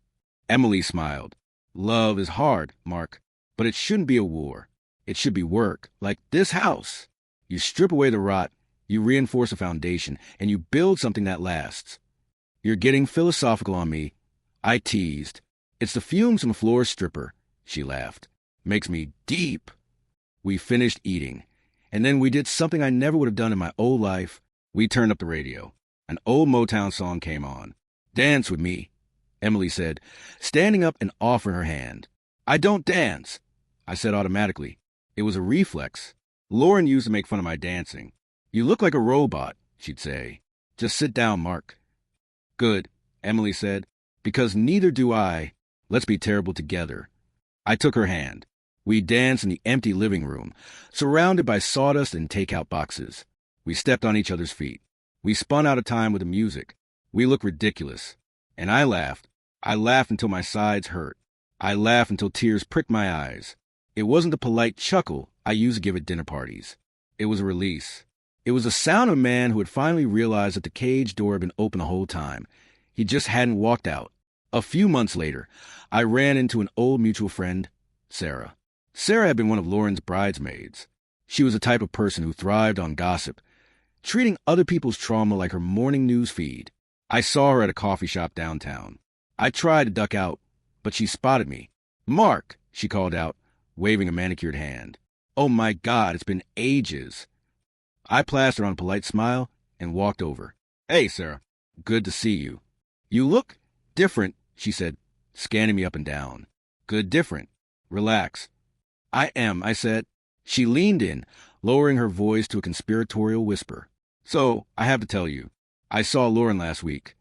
Emily smiled. Love is hard, Mark, but it shouldn't be a war. It should be work, like this house. You strip away the rot, you reinforce a foundation, and you build something that lasts. You're getting philosophical on me. I teased. It's the fumes from a floor stripper, she laughed. Makes me deep. We finished eating, and then we did something I never would have done in my old life. We turned up the radio. An old Motown song came on. Dance with me, Emily said, standing up and offering her hand. I don't dance, I said automatically. It was a reflex. Lauren used to make fun of my dancing. You look like a robot, she'd say. Just sit down, Mark. Good, Emily said, because neither do I. Let's be terrible together. I took her hand. We danced in the empty living room, surrounded by sawdust and takeout boxes. We stepped on each other's feet. We spun out of time with the music. We looked ridiculous. And I laughed. I laughed until my sides hurt. I laughed until tears pricked my eyes. It wasn't the polite chuckle I used to give at dinner parties. It was a release. It was the sound of a man who had finally realized that the cage door had been open the whole time. He just hadn't walked out. A few months later, I ran into an old mutual friend, Sarah. Sarah had been one of Lauren's bridesmaids. She was the type of person who thrived on gossip, treating other people's trauma like her morning news feed. I saw her at a coffee shop downtown. I tried to duck out, but she spotted me. "Mark," she called out, waving a manicured hand. "Oh my God, it's been ages." I plastered on a polite smile and walked over. "Hey, Sarah. Good to see you." "You look different," she said, scanning me up and down. "Good different. Relax." "I am," I said. She leaned in, lowering her voice to a conspiratorial whisper. "So, I have to tell you, I saw Lauren last week."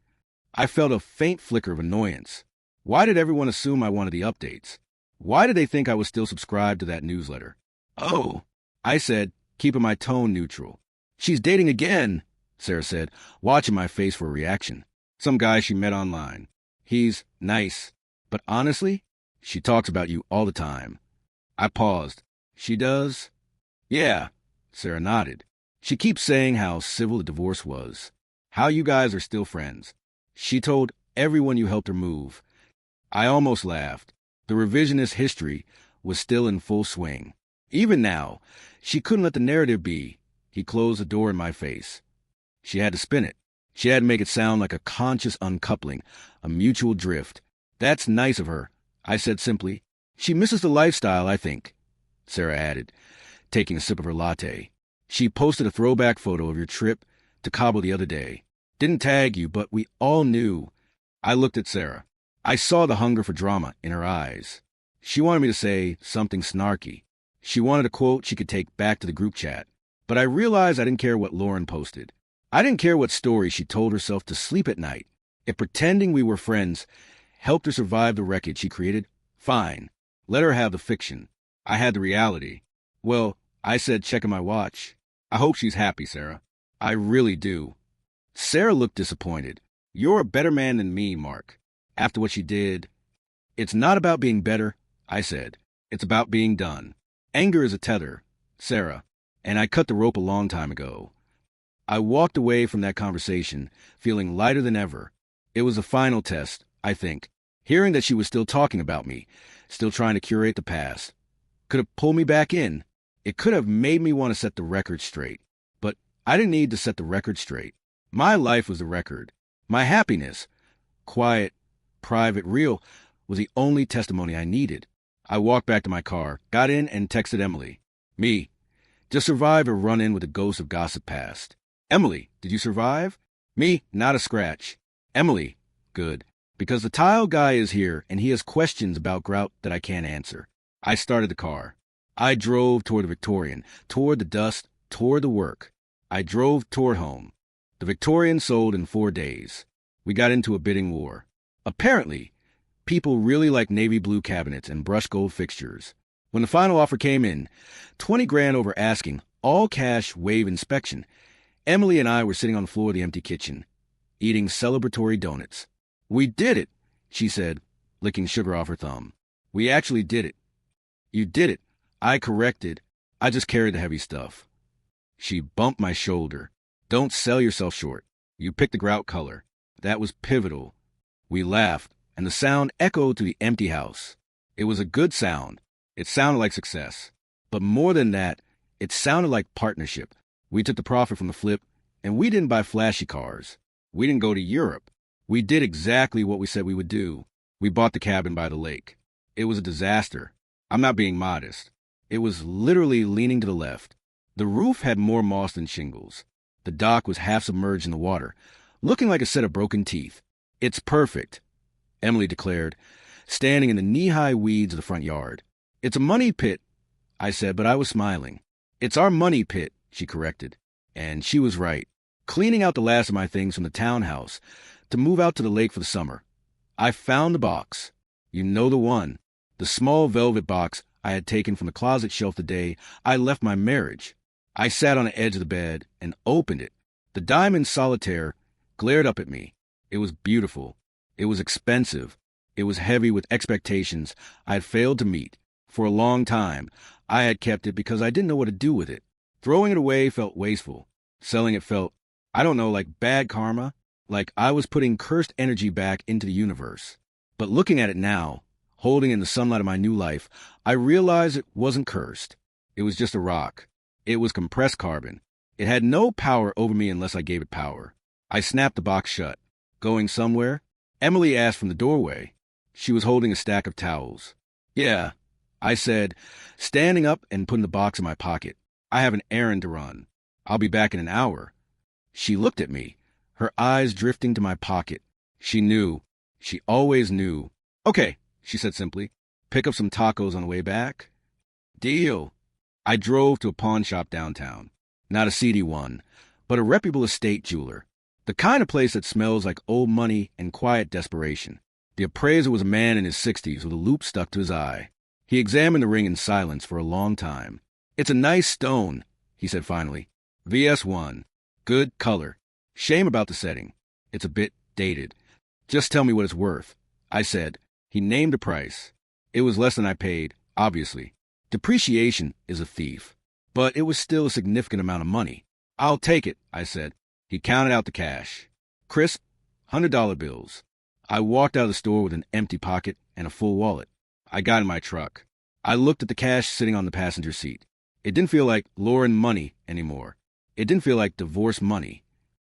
I felt a faint flicker of annoyance. Why did everyone assume I wanted the updates? Why did they think I was still subscribed to that newsletter? "Oh," I said, keeping my tone neutral. "She's dating again," Sarah said, watching my face for a reaction. "Some guy she met online. He's nice. But honestly, she talks about you all the time." I paused. "She does?" "Yeah," Sarah nodded. "She keeps saying how civil the divorce was. How you guys are still friends. She told everyone you helped her move." I almost laughed. The revisionist history was still in full swing. Even now, she couldn't let the narrative be. He closed the door in my face. She had to spin it. She had to make it sound like a conscious uncoupling, a mutual drift. "That's nice of her," I said simply. "She misses the lifestyle, I think," Sarah added, taking a sip of her latte. "She posted a throwback photo of your trip to Cabo the other day. Didn't tag you, but we all knew." I looked at Sarah. I saw the hunger for drama in her eyes. She wanted me to say something snarky. She wanted a quote she could take back to the group chat. But I realized I didn't care what Lauren posted. I didn't care what story she told herself to sleep at night. If pretending we were friends helped her survive the wreckage she created, fine. Let her have the fiction. I had the reality. "Well," I said, checking my watch, "I hope she's happy, Sarah. I really do." Sarah looked disappointed. "You're a better man than me, Mark. After what she did." "It's not about being better," I said. "It's about being done. Anger is a tether, Sarah, and I cut the rope a long time ago." I walked away from that conversation, feeling lighter than ever. It was the final test, I think. Hearing that she was still talking about me, still trying to curate the past, could have pulled me back in. It could have made me want to set the record straight. But I didn't need to set the record straight. My life was the record. My happiness, quiet, private, real, was the only testimony I needed. I walked back to my car, got in, and texted Emily. "Me. Just survived a run-in with the ghost of gossip past." "Emily, did you survive?" "Me, not a scratch." "Emily, good. Because the tile guy is here, and he has questions about grout that I can't answer." I started the car. I drove toward the Victorian, toward the dust, toward the work. I drove toward home. The Victorian sold in 4 days. We got into a bidding war. Apparently, people really like navy blue cabinets and brushed gold fixtures. When the final offer came in, 20 grand over asking, all cash waive inspection, Emily and I were sitting on the floor of the empty kitchen, eating celebratory donuts. "We did it," she said, licking sugar off her thumb. "We actually did it." "You did it," I corrected. "I just carried the heavy stuff." She bumped my shoulder. "Don't sell yourself short. You picked the grout color. That was pivotal." We laughed, and the sound echoed through the empty house. It was a good sound. It sounded like success. But more than that, it sounded like partnership. We took the profit from the flip, and we didn't buy flashy cars. We didn't go to Europe. We did exactly what we said we would do. We bought the cabin by the lake. It was a disaster. I'm not being modest. It was literally leaning to the left. The roof had more moss than shingles. The dock was half submerged in the water, looking like a set of broken teeth. "It's perfect," Emily declared, standing in the knee-high weeds of the front yard. "It's a money pit," I said, but I was smiling. "It's our money pit," she corrected. And she was right. Cleaning out the last of my things from the townhouse to move out to the lake for the summer, I found the box. You know the one. The small velvet box I had taken from the closet shelf the day I left my marriage. I sat on the edge of the bed and opened it. The diamond solitaire glared up at me. It was beautiful. It was expensive. It was heavy with expectations I had failed to meet. For a long time, I had kept it because I didn't know what to do with it. Throwing it away felt wasteful. Selling it felt, I don't know, like bad karma, like I was putting cursed energy back into the universe. But looking at it now, holding in the sunlight of my new life, I realized it wasn't cursed. It was just a rock. It was compressed carbon. It had no power over me unless I gave it power. I snapped the box shut. Going somewhere? Emily asked from the doorway. She was holding a stack of towels. Yeah, I said, standing up and putting the box in my pocket. I have an errand to run. I'll be back in an hour. She looked at me, her eyes drifting to my pocket. She knew. She always knew. Okay, she said simply. Pick up some tacos on the way back? Deal. I drove to a pawn shop downtown. Not a seedy one, but a reputable estate jeweler. The kind of place that smells like old money and quiet desperation. The appraiser was a man in his 60s with a loop stuck to his eye. He examined the ring in silence for a long time. It's a nice stone, he said finally. VS1. Good color. Shame about the setting. It's a bit dated. Just tell me what it's worth, I said. He named a price. It was less than I paid, obviously. Depreciation is a thief. But it was still a significant amount of money. I'll take it, I said. He counted out the cash. Crisp, $100 bills. I walked out of the store with an empty pocket and a full wallet. I got in my truck. I looked at the cash sitting on the passenger seat. It didn't feel like Lauren money anymore. It didn't feel like divorce money.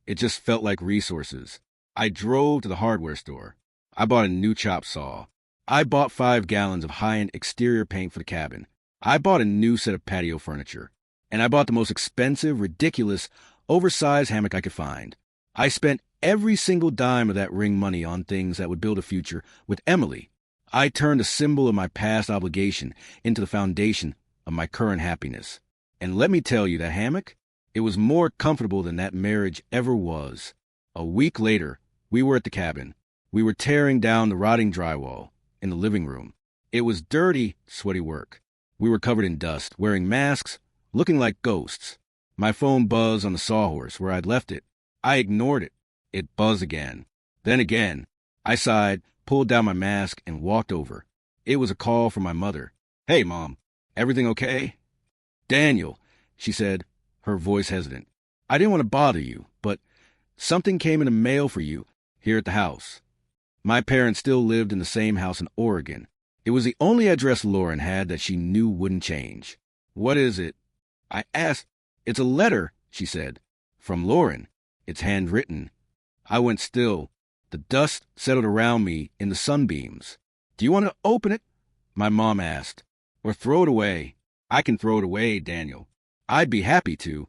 It just felt like resources. I drove to the hardware store. I bought a new chop saw. I bought 5 gallons of high-end exterior paint for the cabin. I bought a new set of patio furniture. And I bought the most expensive, ridiculous, oversized hammock I could find. I spent every single dime of that ring money on things that would build a future with Emily. I turned a symbol of my past obligation into the foundation of my current happiness. And let me tell you, that hammock, it was more comfortable than that marriage ever was. A week later, we were at the cabin. We were tearing down the rotting drywall in the living room. It was dirty, sweaty work. We were covered in dust, wearing masks, looking like ghosts. My phone buzzed on the sawhorse where I'd left it. I ignored it. It buzzed again. Then again. I sighed, pulled down my mask, and walked over. It was a call from my mother. Hey, Mom. Everything okay? Daniel, she said, her voice hesitant. I didn't want to bother you, but something came in the mail for you here at the house. My parents still lived in the same house in Oregon. It was the only address Lauren had that she knew wouldn't change. What is it? I asked. It's a letter, she said. From Lauren. It's handwritten. I went still. The dust settled around me in the sunbeams. Do you want to open it? My mom asked. Or throw it away. I can throw it away, Daniel. I'd be happy to.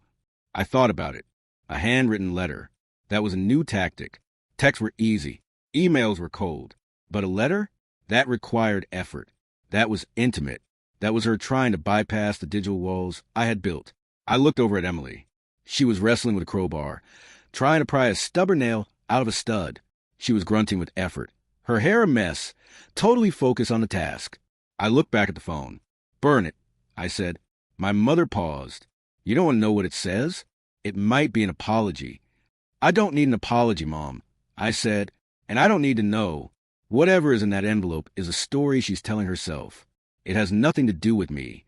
I thought about it. A handwritten letter. That was a new tactic. Texts were easy. Emails were cold. But a letter? That required effort. That was intimate. That was her trying to bypass the digital walls I had built. I looked over at Emily. She was wrestling with a crowbar, trying to pry a stubborn nail out of a stud. She was grunting with effort. Her hair a mess, totally focused on the task. I looked back at the phone. Burn it, I said. My mother paused. You don't want to know what it says? It might be an apology. I don't need an apology, Mom, I said, and I don't need to know. Whatever is in that envelope is a story she's telling herself. It has nothing to do with me.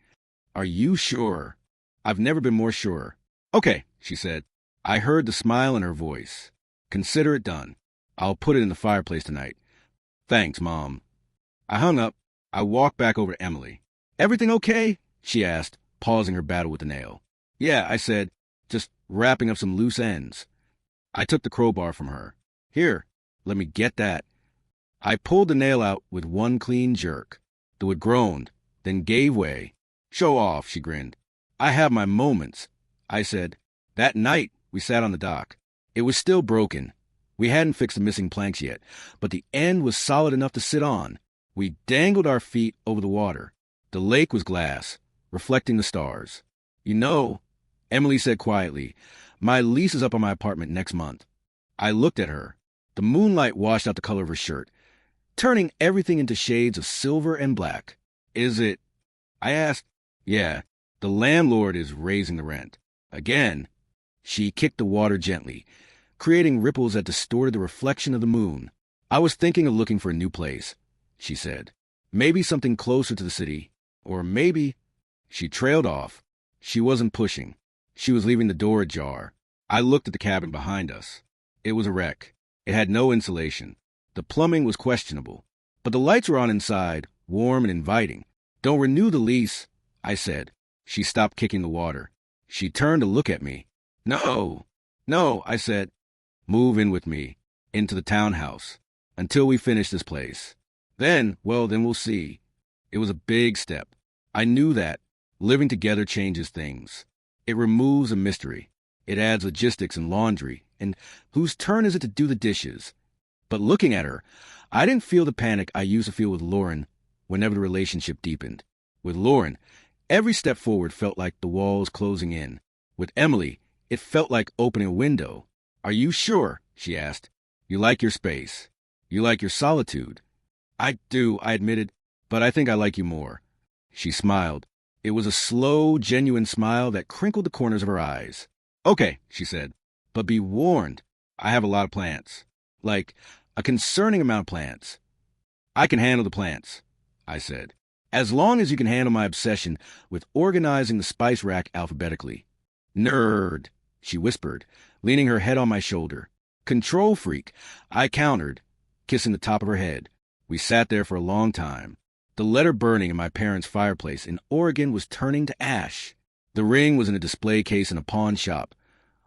Are you sure? I've never been more sure. Okay, she said. I heard the smile in her voice. Consider it done. I'll put it in the fireplace tonight. Thanks, Mom. I hung up. I walked back over to Emily. Everything okay? She asked, pausing her battle with the nail. Yeah, I said, just wrapping up some loose ends. I took the crowbar from her. Here, let me get that. I pulled the nail out with one clean jerk. The wood groaned, then gave way. Show off, she grinned. I have my moments, I said. That night, we sat on the dock. It was still broken. We hadn't fixed the missing planks yet, but the end was solid enough to sit on. We dangled our feet over the water. The lake was glass, reflecting the stars. You know, Emily said quietly, my lease is up on my apartment next month. I looked at her. The moonlight washed out the color of her shirt, turning everything into shades of silver and black. Is it? I asked. Yeah, the landlord is raising the rent. Again. She kicked the water gently, creating ripples that distorted the reflection of the moon. I was thinking of looking for a new place, she said. Maybe something closer to the city. Or maybe... She trailed off. She wasn't pushing. She was leaving the door ajar. I looked at the cabin behind us. It was a wreck. It had no insulation. The plumbing was questionable. But the lights were on inside, warm and inviting. Don't renew the lease, I said. She stopped kicking the water. She turned to look at me. No, I said. Move in with me, into the townhouse, until we finish this place. Then we'll see. It was a big step. I knew that. Living together changes things. It removes a mystery. It adds logistics and laundry, and whose turn is it to do the dishes? But looking at her, I didn't feel the panic I used to feel with Lauren whenever the relationship deepened. With Lauren, every step forward felt like the walls closing in. With Emily, it felt like opening a window. Are you sure? She asked. You like your space. You like your solitude. I do, I admitted, but I think I like you more. She smiled. It was a slow, genuine smile that crinkled the corners of her eyes. Okay, she said, but be warned. I have a lot of plants. Like, a concerning amount of plants. I can handle the plants, I said, as long as you can handle my obsession with organizing the spice rack alphabetically. Nerd, she whispered, leaning her head on my shoulder. Control freak, I countered, kissing the top of her head. We sat there for a long time. The letter burning in my parents' fireplace in Oregon was turning to ash. The ring was in a display case in a pawn shop,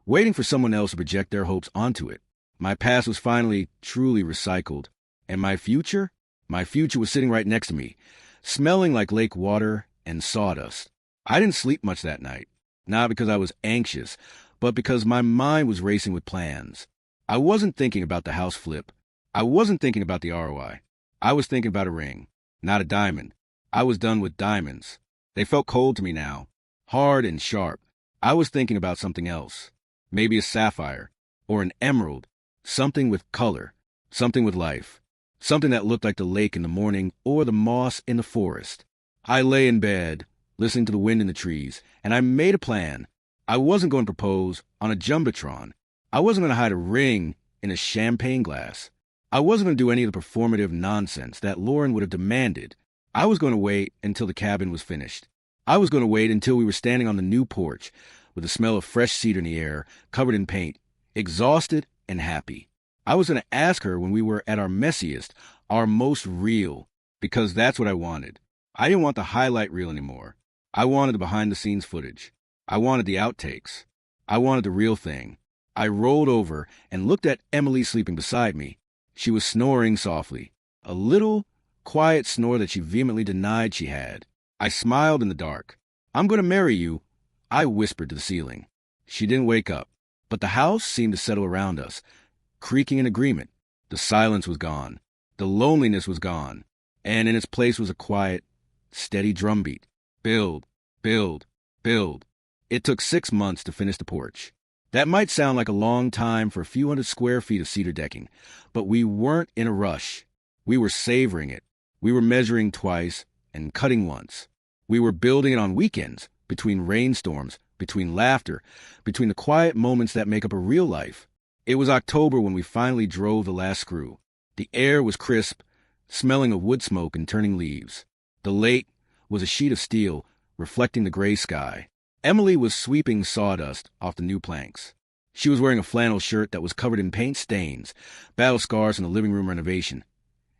waiting for someone else to project their hopes onto it. My past was finally truly recycled. And my future? My future was sitting right next to me, smelling like lake water and sawdust. I didn't sleep much that night, not because I was anxious, but because my mind was racing with plans. I wasn't thinking about the house flip. I wasn't thinking about the ROI. I was thinking about a ring, not a diamond. I was done with diamonds. They felt cold to me now, hard and sharp. I was thinking about something else, maybe a sapphire or an emerald, something with color, something with life, something that looked like the lake in the morning or the moss in the forest. I lay in bed, listening to the wind in the trees, and I made a plan. I wasn't going to propose on a jumbotron. I wasn't going to hide a ring in a champagne glass. I wasn't going to do any of the performative nonsense that Lauren would have demanded. I was going to wait until the cabin was finished. I was going to wait until we were standing on the new porch with the smell of fresh cedar in the air, covered in paint, exhausted and happy. I was going to ask her when we were at our messiest, our most real, because that's what I wanted. I didn't want the highlight reel anymore. I wanted the behind-the-scenes footage. I wanted the outtakes. I wanted the real thing. I rolled over and looked at Emily sleeping beside me. She was snoring softly, a little, quiet snore that she vehemently denied she had. I smiled in the dark. I'm going to marry you, I whispered to the ceiling. She didn't wake up, but the house seemed to settle around us, creaking in agreement. The silence was gone. The loneliness was gone. And in its place was a quiet, steady drumbeat. Build, build, build. It took 6 months to finish the porch. That might sound like a long time for a few hundred square feet of cedar decking, but we weren't in a rush. We were savoring it. We were measuring twice and cutting once. We were building it on weekends, between rainstorms, between laughter, between the quiet moments that make up a real life. It was October when we finally drove the last screw. The air was crisp, smelling of wood smoke and turning leaves. The lake was a sheet of steel, reflecting the gray sky. Emily was sweeping sawdust off the new planks. She was wearing a flannel shirt that was covered in paint stains, battle scars from the living room renovation,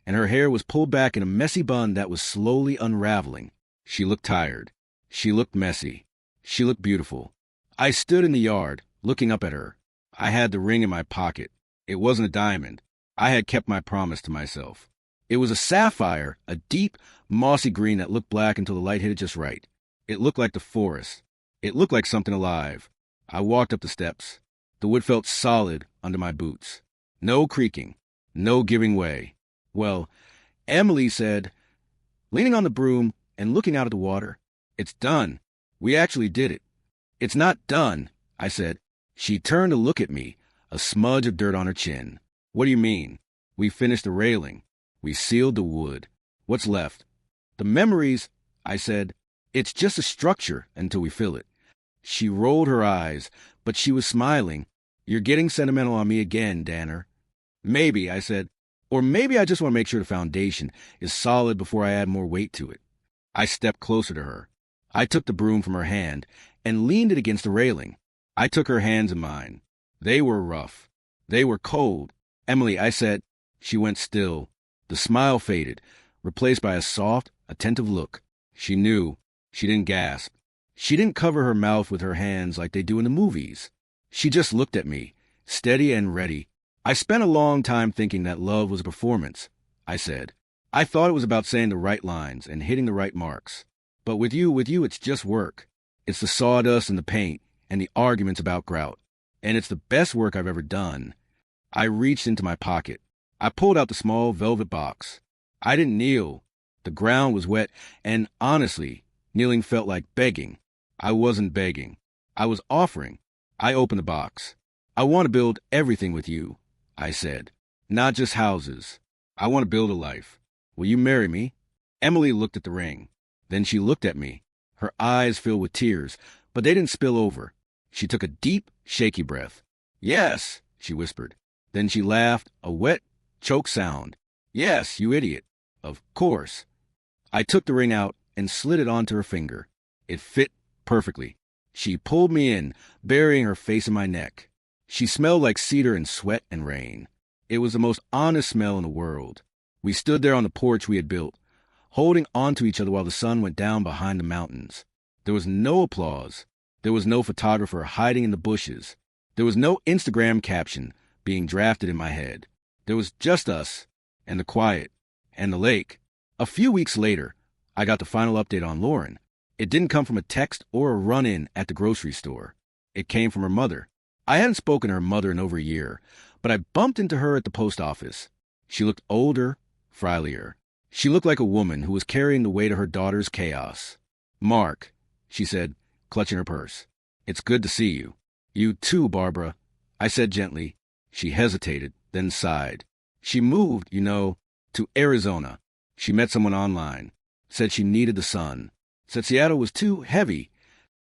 and her hair was pulled back in a messy bun that was slowly unraveling. She looked tired. She looked messy. She looked beautiful. I stood in the yard, looking up at her. I had the ring in my pocket. It wasn't a diamond. I had kept my promise to myself. It was a sapphire, a deep, mossy green that looked black until the light hit it just right. It looked like the forest. It looked like something alive. I walked up the steps. The wood felt solid under my boots. No creaking. No giving way. Well, Emily said, leaning on the broom and looking out at the water, "It's done. We actually did it." "It's not done," I said. She turned to look at me, a smudge of dirt on her chin. "What do you mean?" "We finished the railing. We sealed the wood. What's left?" "The memories," I said. It's just a structure until we feel it. She rolled her eyes, but she was smiling. You're getting sentimental on me again, Danner. Maybe, I said. Or maybe I just want to make sure the foundation is solid before I add more weight to it. I stepped closer to her. I took the broom from her hand and leaned it against the railing. I took her hands in mine. They were rough. They were cold. Emily, I said. She went still. The smile faded, replaced by a soft, attentive look. She knew. She didn't gasp. She didn't cover her mouth with her hands like they do in the movies. She just looked at me, steady and ready. I spent a long time thinking that love was a performance, I said. I thought it was about saying the right lines and hitting the right marks. But with you, it's just work. It's the sawdust and the paint and the arguments about grout. And it's the best work I've ever done. I reached into my pocket. I pulled out the small velvet box. I didn't kneel. The ground was wet, and honestly, kneeling felt like begging. I wasn't begging. I was offering. I opened the box. I want to build everything with you, I said. Not just houses. I want to build a life. Will you marry me? Emily looked at the ring. Then she looked at me. Her eyes filled with tears, but they didn't spill over. She took a deep, shaky breath. Yes, she whispered. Then she laughed, a wet, choked sound. Yes, you idiot. Of course. I took the ring out and slid it onto her finger. It fit perfectly. She pulled me in, burying her face in my neck. She smelled like cedar and sweat and rain. It was the most honest smell in the world. We stood there on the porch we had built, holding on to each other while the sun went down behind the mountains. There was no applause. There was no photographer hiding in the bushes. There was no Instagram caption being drafted in my head. There was just us, and the quiet, and the lake. A few weeks later, I got the final update on Lauren. It didn't come from a text or a run-in at the grocery store. It came from her mother. I hadn't spoken to her mother in over a year, but I bumped into her at the post office. She looked older, frilier. She looked like a woman who was carrying the weight of her daughter's chaos. Mark, she said, clutching her purse. It's good to see you. You too, Barbara, I said gently. She hesitated, then sighed. She moved, to Arizona. She met someone online. Said she needed the sun. Said Seattle was too heavy.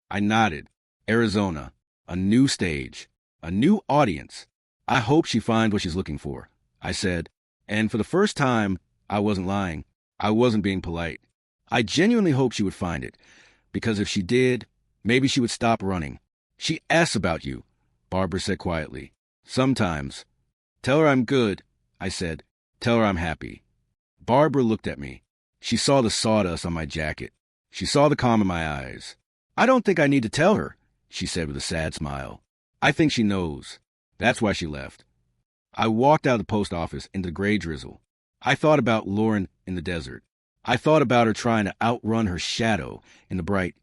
I nodded. Arizona. A new stage. A new audience. I hope she finds what she's looking for, I said. And for the first time, I wasn't lying. I wasn't being polite. I genuinely hoped she would find it, because if she did, maybe she would stop running. She asks about you, Barbara said quietly. Sometimes. Tell her I'm good, I said. Tell her I'm happy. Barbara looked at me. She saw the sawdust on my jacket. She saw the calm in my eyes. I don't think I need to tell her, she said with a sad smile. I think she knows. That's why she left. I walked out of the post office into the gray drizzle. I thought about Lauren in the desert. I thought about her trying to outrun her shadow in the bright,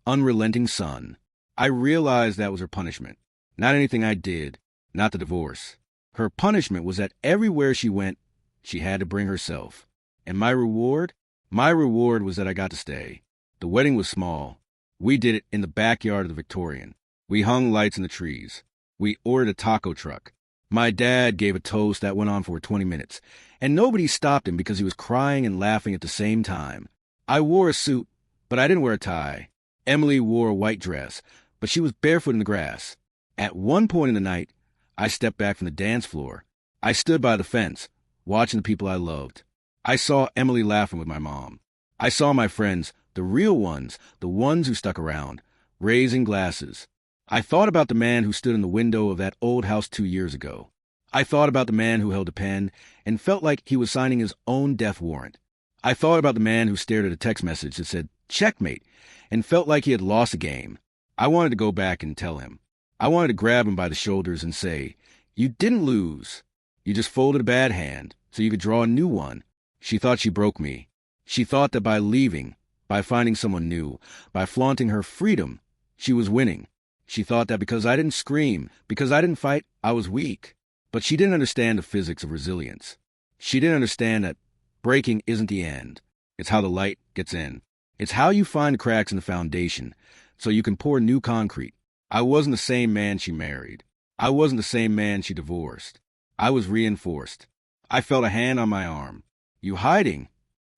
unrelenting sun. I realized that was her punishment. Not anything I did, not the divorce. Her punishment was that everywhere she went, she had to bring herself. And my reward? My reward was that I got to stay. The wedding was small. We did it in the backyard of the Victorian. We hung lights in the trees. We ordered a taco truck. My dad gave a toast that went on for 20 minutes, and nobody stopped him because he was crying and laughing at the same time. I wore a suit, but I didn't wear a tie. Emily wore a white dress, but she was barefoot in the grass. At one point in the night, I stepped back from the dance floor. I stood by the fence, watching the people I loved. I saw Emily laughing with my mom. I saw my friends, the real ones, the ones who stuck around, raising glasses. I thought about the man who stood in the window of that old house 2 years ago. I thought about the man who held a pen and felt like he was signing his own death warrant. I thought about the man who stared at a text message that said, "Checkmate," and felt like he had lost a game. I wanted to go back and tell him. I wanted to grab him by the shoulders and say, "You didn't lose. You just folded a bad hand so you could draw a new one." She thought she broke me. She thought that by leaving, by finding someone new, by flaunting her freedom, she was winning. She thought that because I didn't scream, because I didn't fight, I was weak. But she didn't understand the physics of resilience. She didn't understand that breaking isn't the end. It's how the light gets in. It's how you find cracks in the foundation so you can pour new concrete. I wasn't the same man she married. I wasn't the same man she divorced. I was reinforced. I felt a hand on my arm. "You hiding?"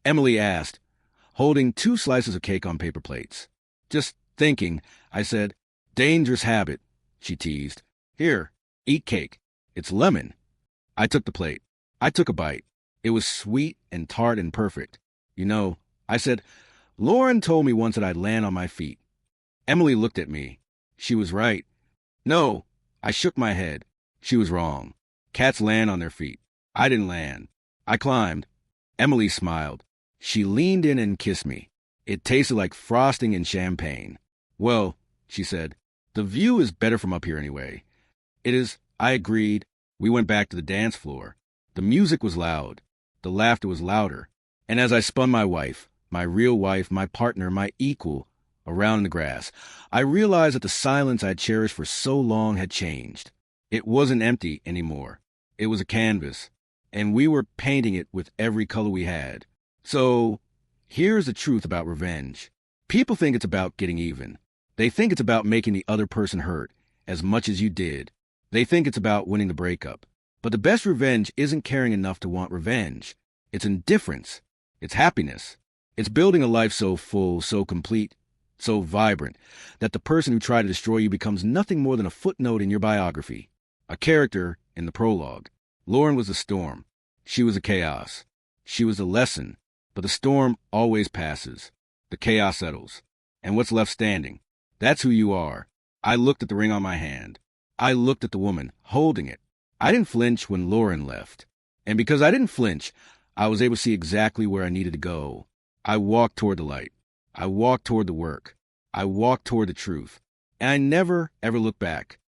Emily asked, holding 2 slices of cake on paper plates. Just thinking, I said, "Dangerous habit," she teased. "Here, eat cake. It's lemon." I took the plate. I took a bite. It was sweet and tart and perfect. "You know," I said, "Lauren told me once that I'd land on my feet." Emily looked at me. She was right. "No." I shook my head. She was wrong. Cats land on their feet. I didn't land. I climbed. Emily smiled. She leaned in and kissed me. It tasted like frosting and champagne. "Well," she said, "the view is better from up here anyway." "It is," I agreed. We went back to the dance floor. The music was loud. The laughter was louder. And as I spun my wife, my real wife, my partner, my equal, around in the grass, I realized that the silence I'd cherished for so long had changed. It wasn't empty anymore. It was a canvas, and we were painting it with every color we had. So, here's the truth about revenge. People think it's about getting even. They think it's about making the other person hurt as much as you did. They think it's about winning the breakup. But the best revenge isn't caring enough to want revenge. It's indifference. It's happiness. It's building a life so full, so complete, so vibrant, that the person who tried to destroy you becomes nothing more than a footnote in your biography, a character in the prologue. Lauren was the storm. She was the chaos. She was the lesson. But the storm always passes. The chaos settles. And what's left standing? That's who you are. I looked at the ring on my hand. I looked at the woman holding it. I didn't flinch when Lauren left. And because I didn't flinch, I was able to see exactly where I needed to go. I walked toward the light. I walked toward the work. I walked toward the truth. And I never, ever looked back.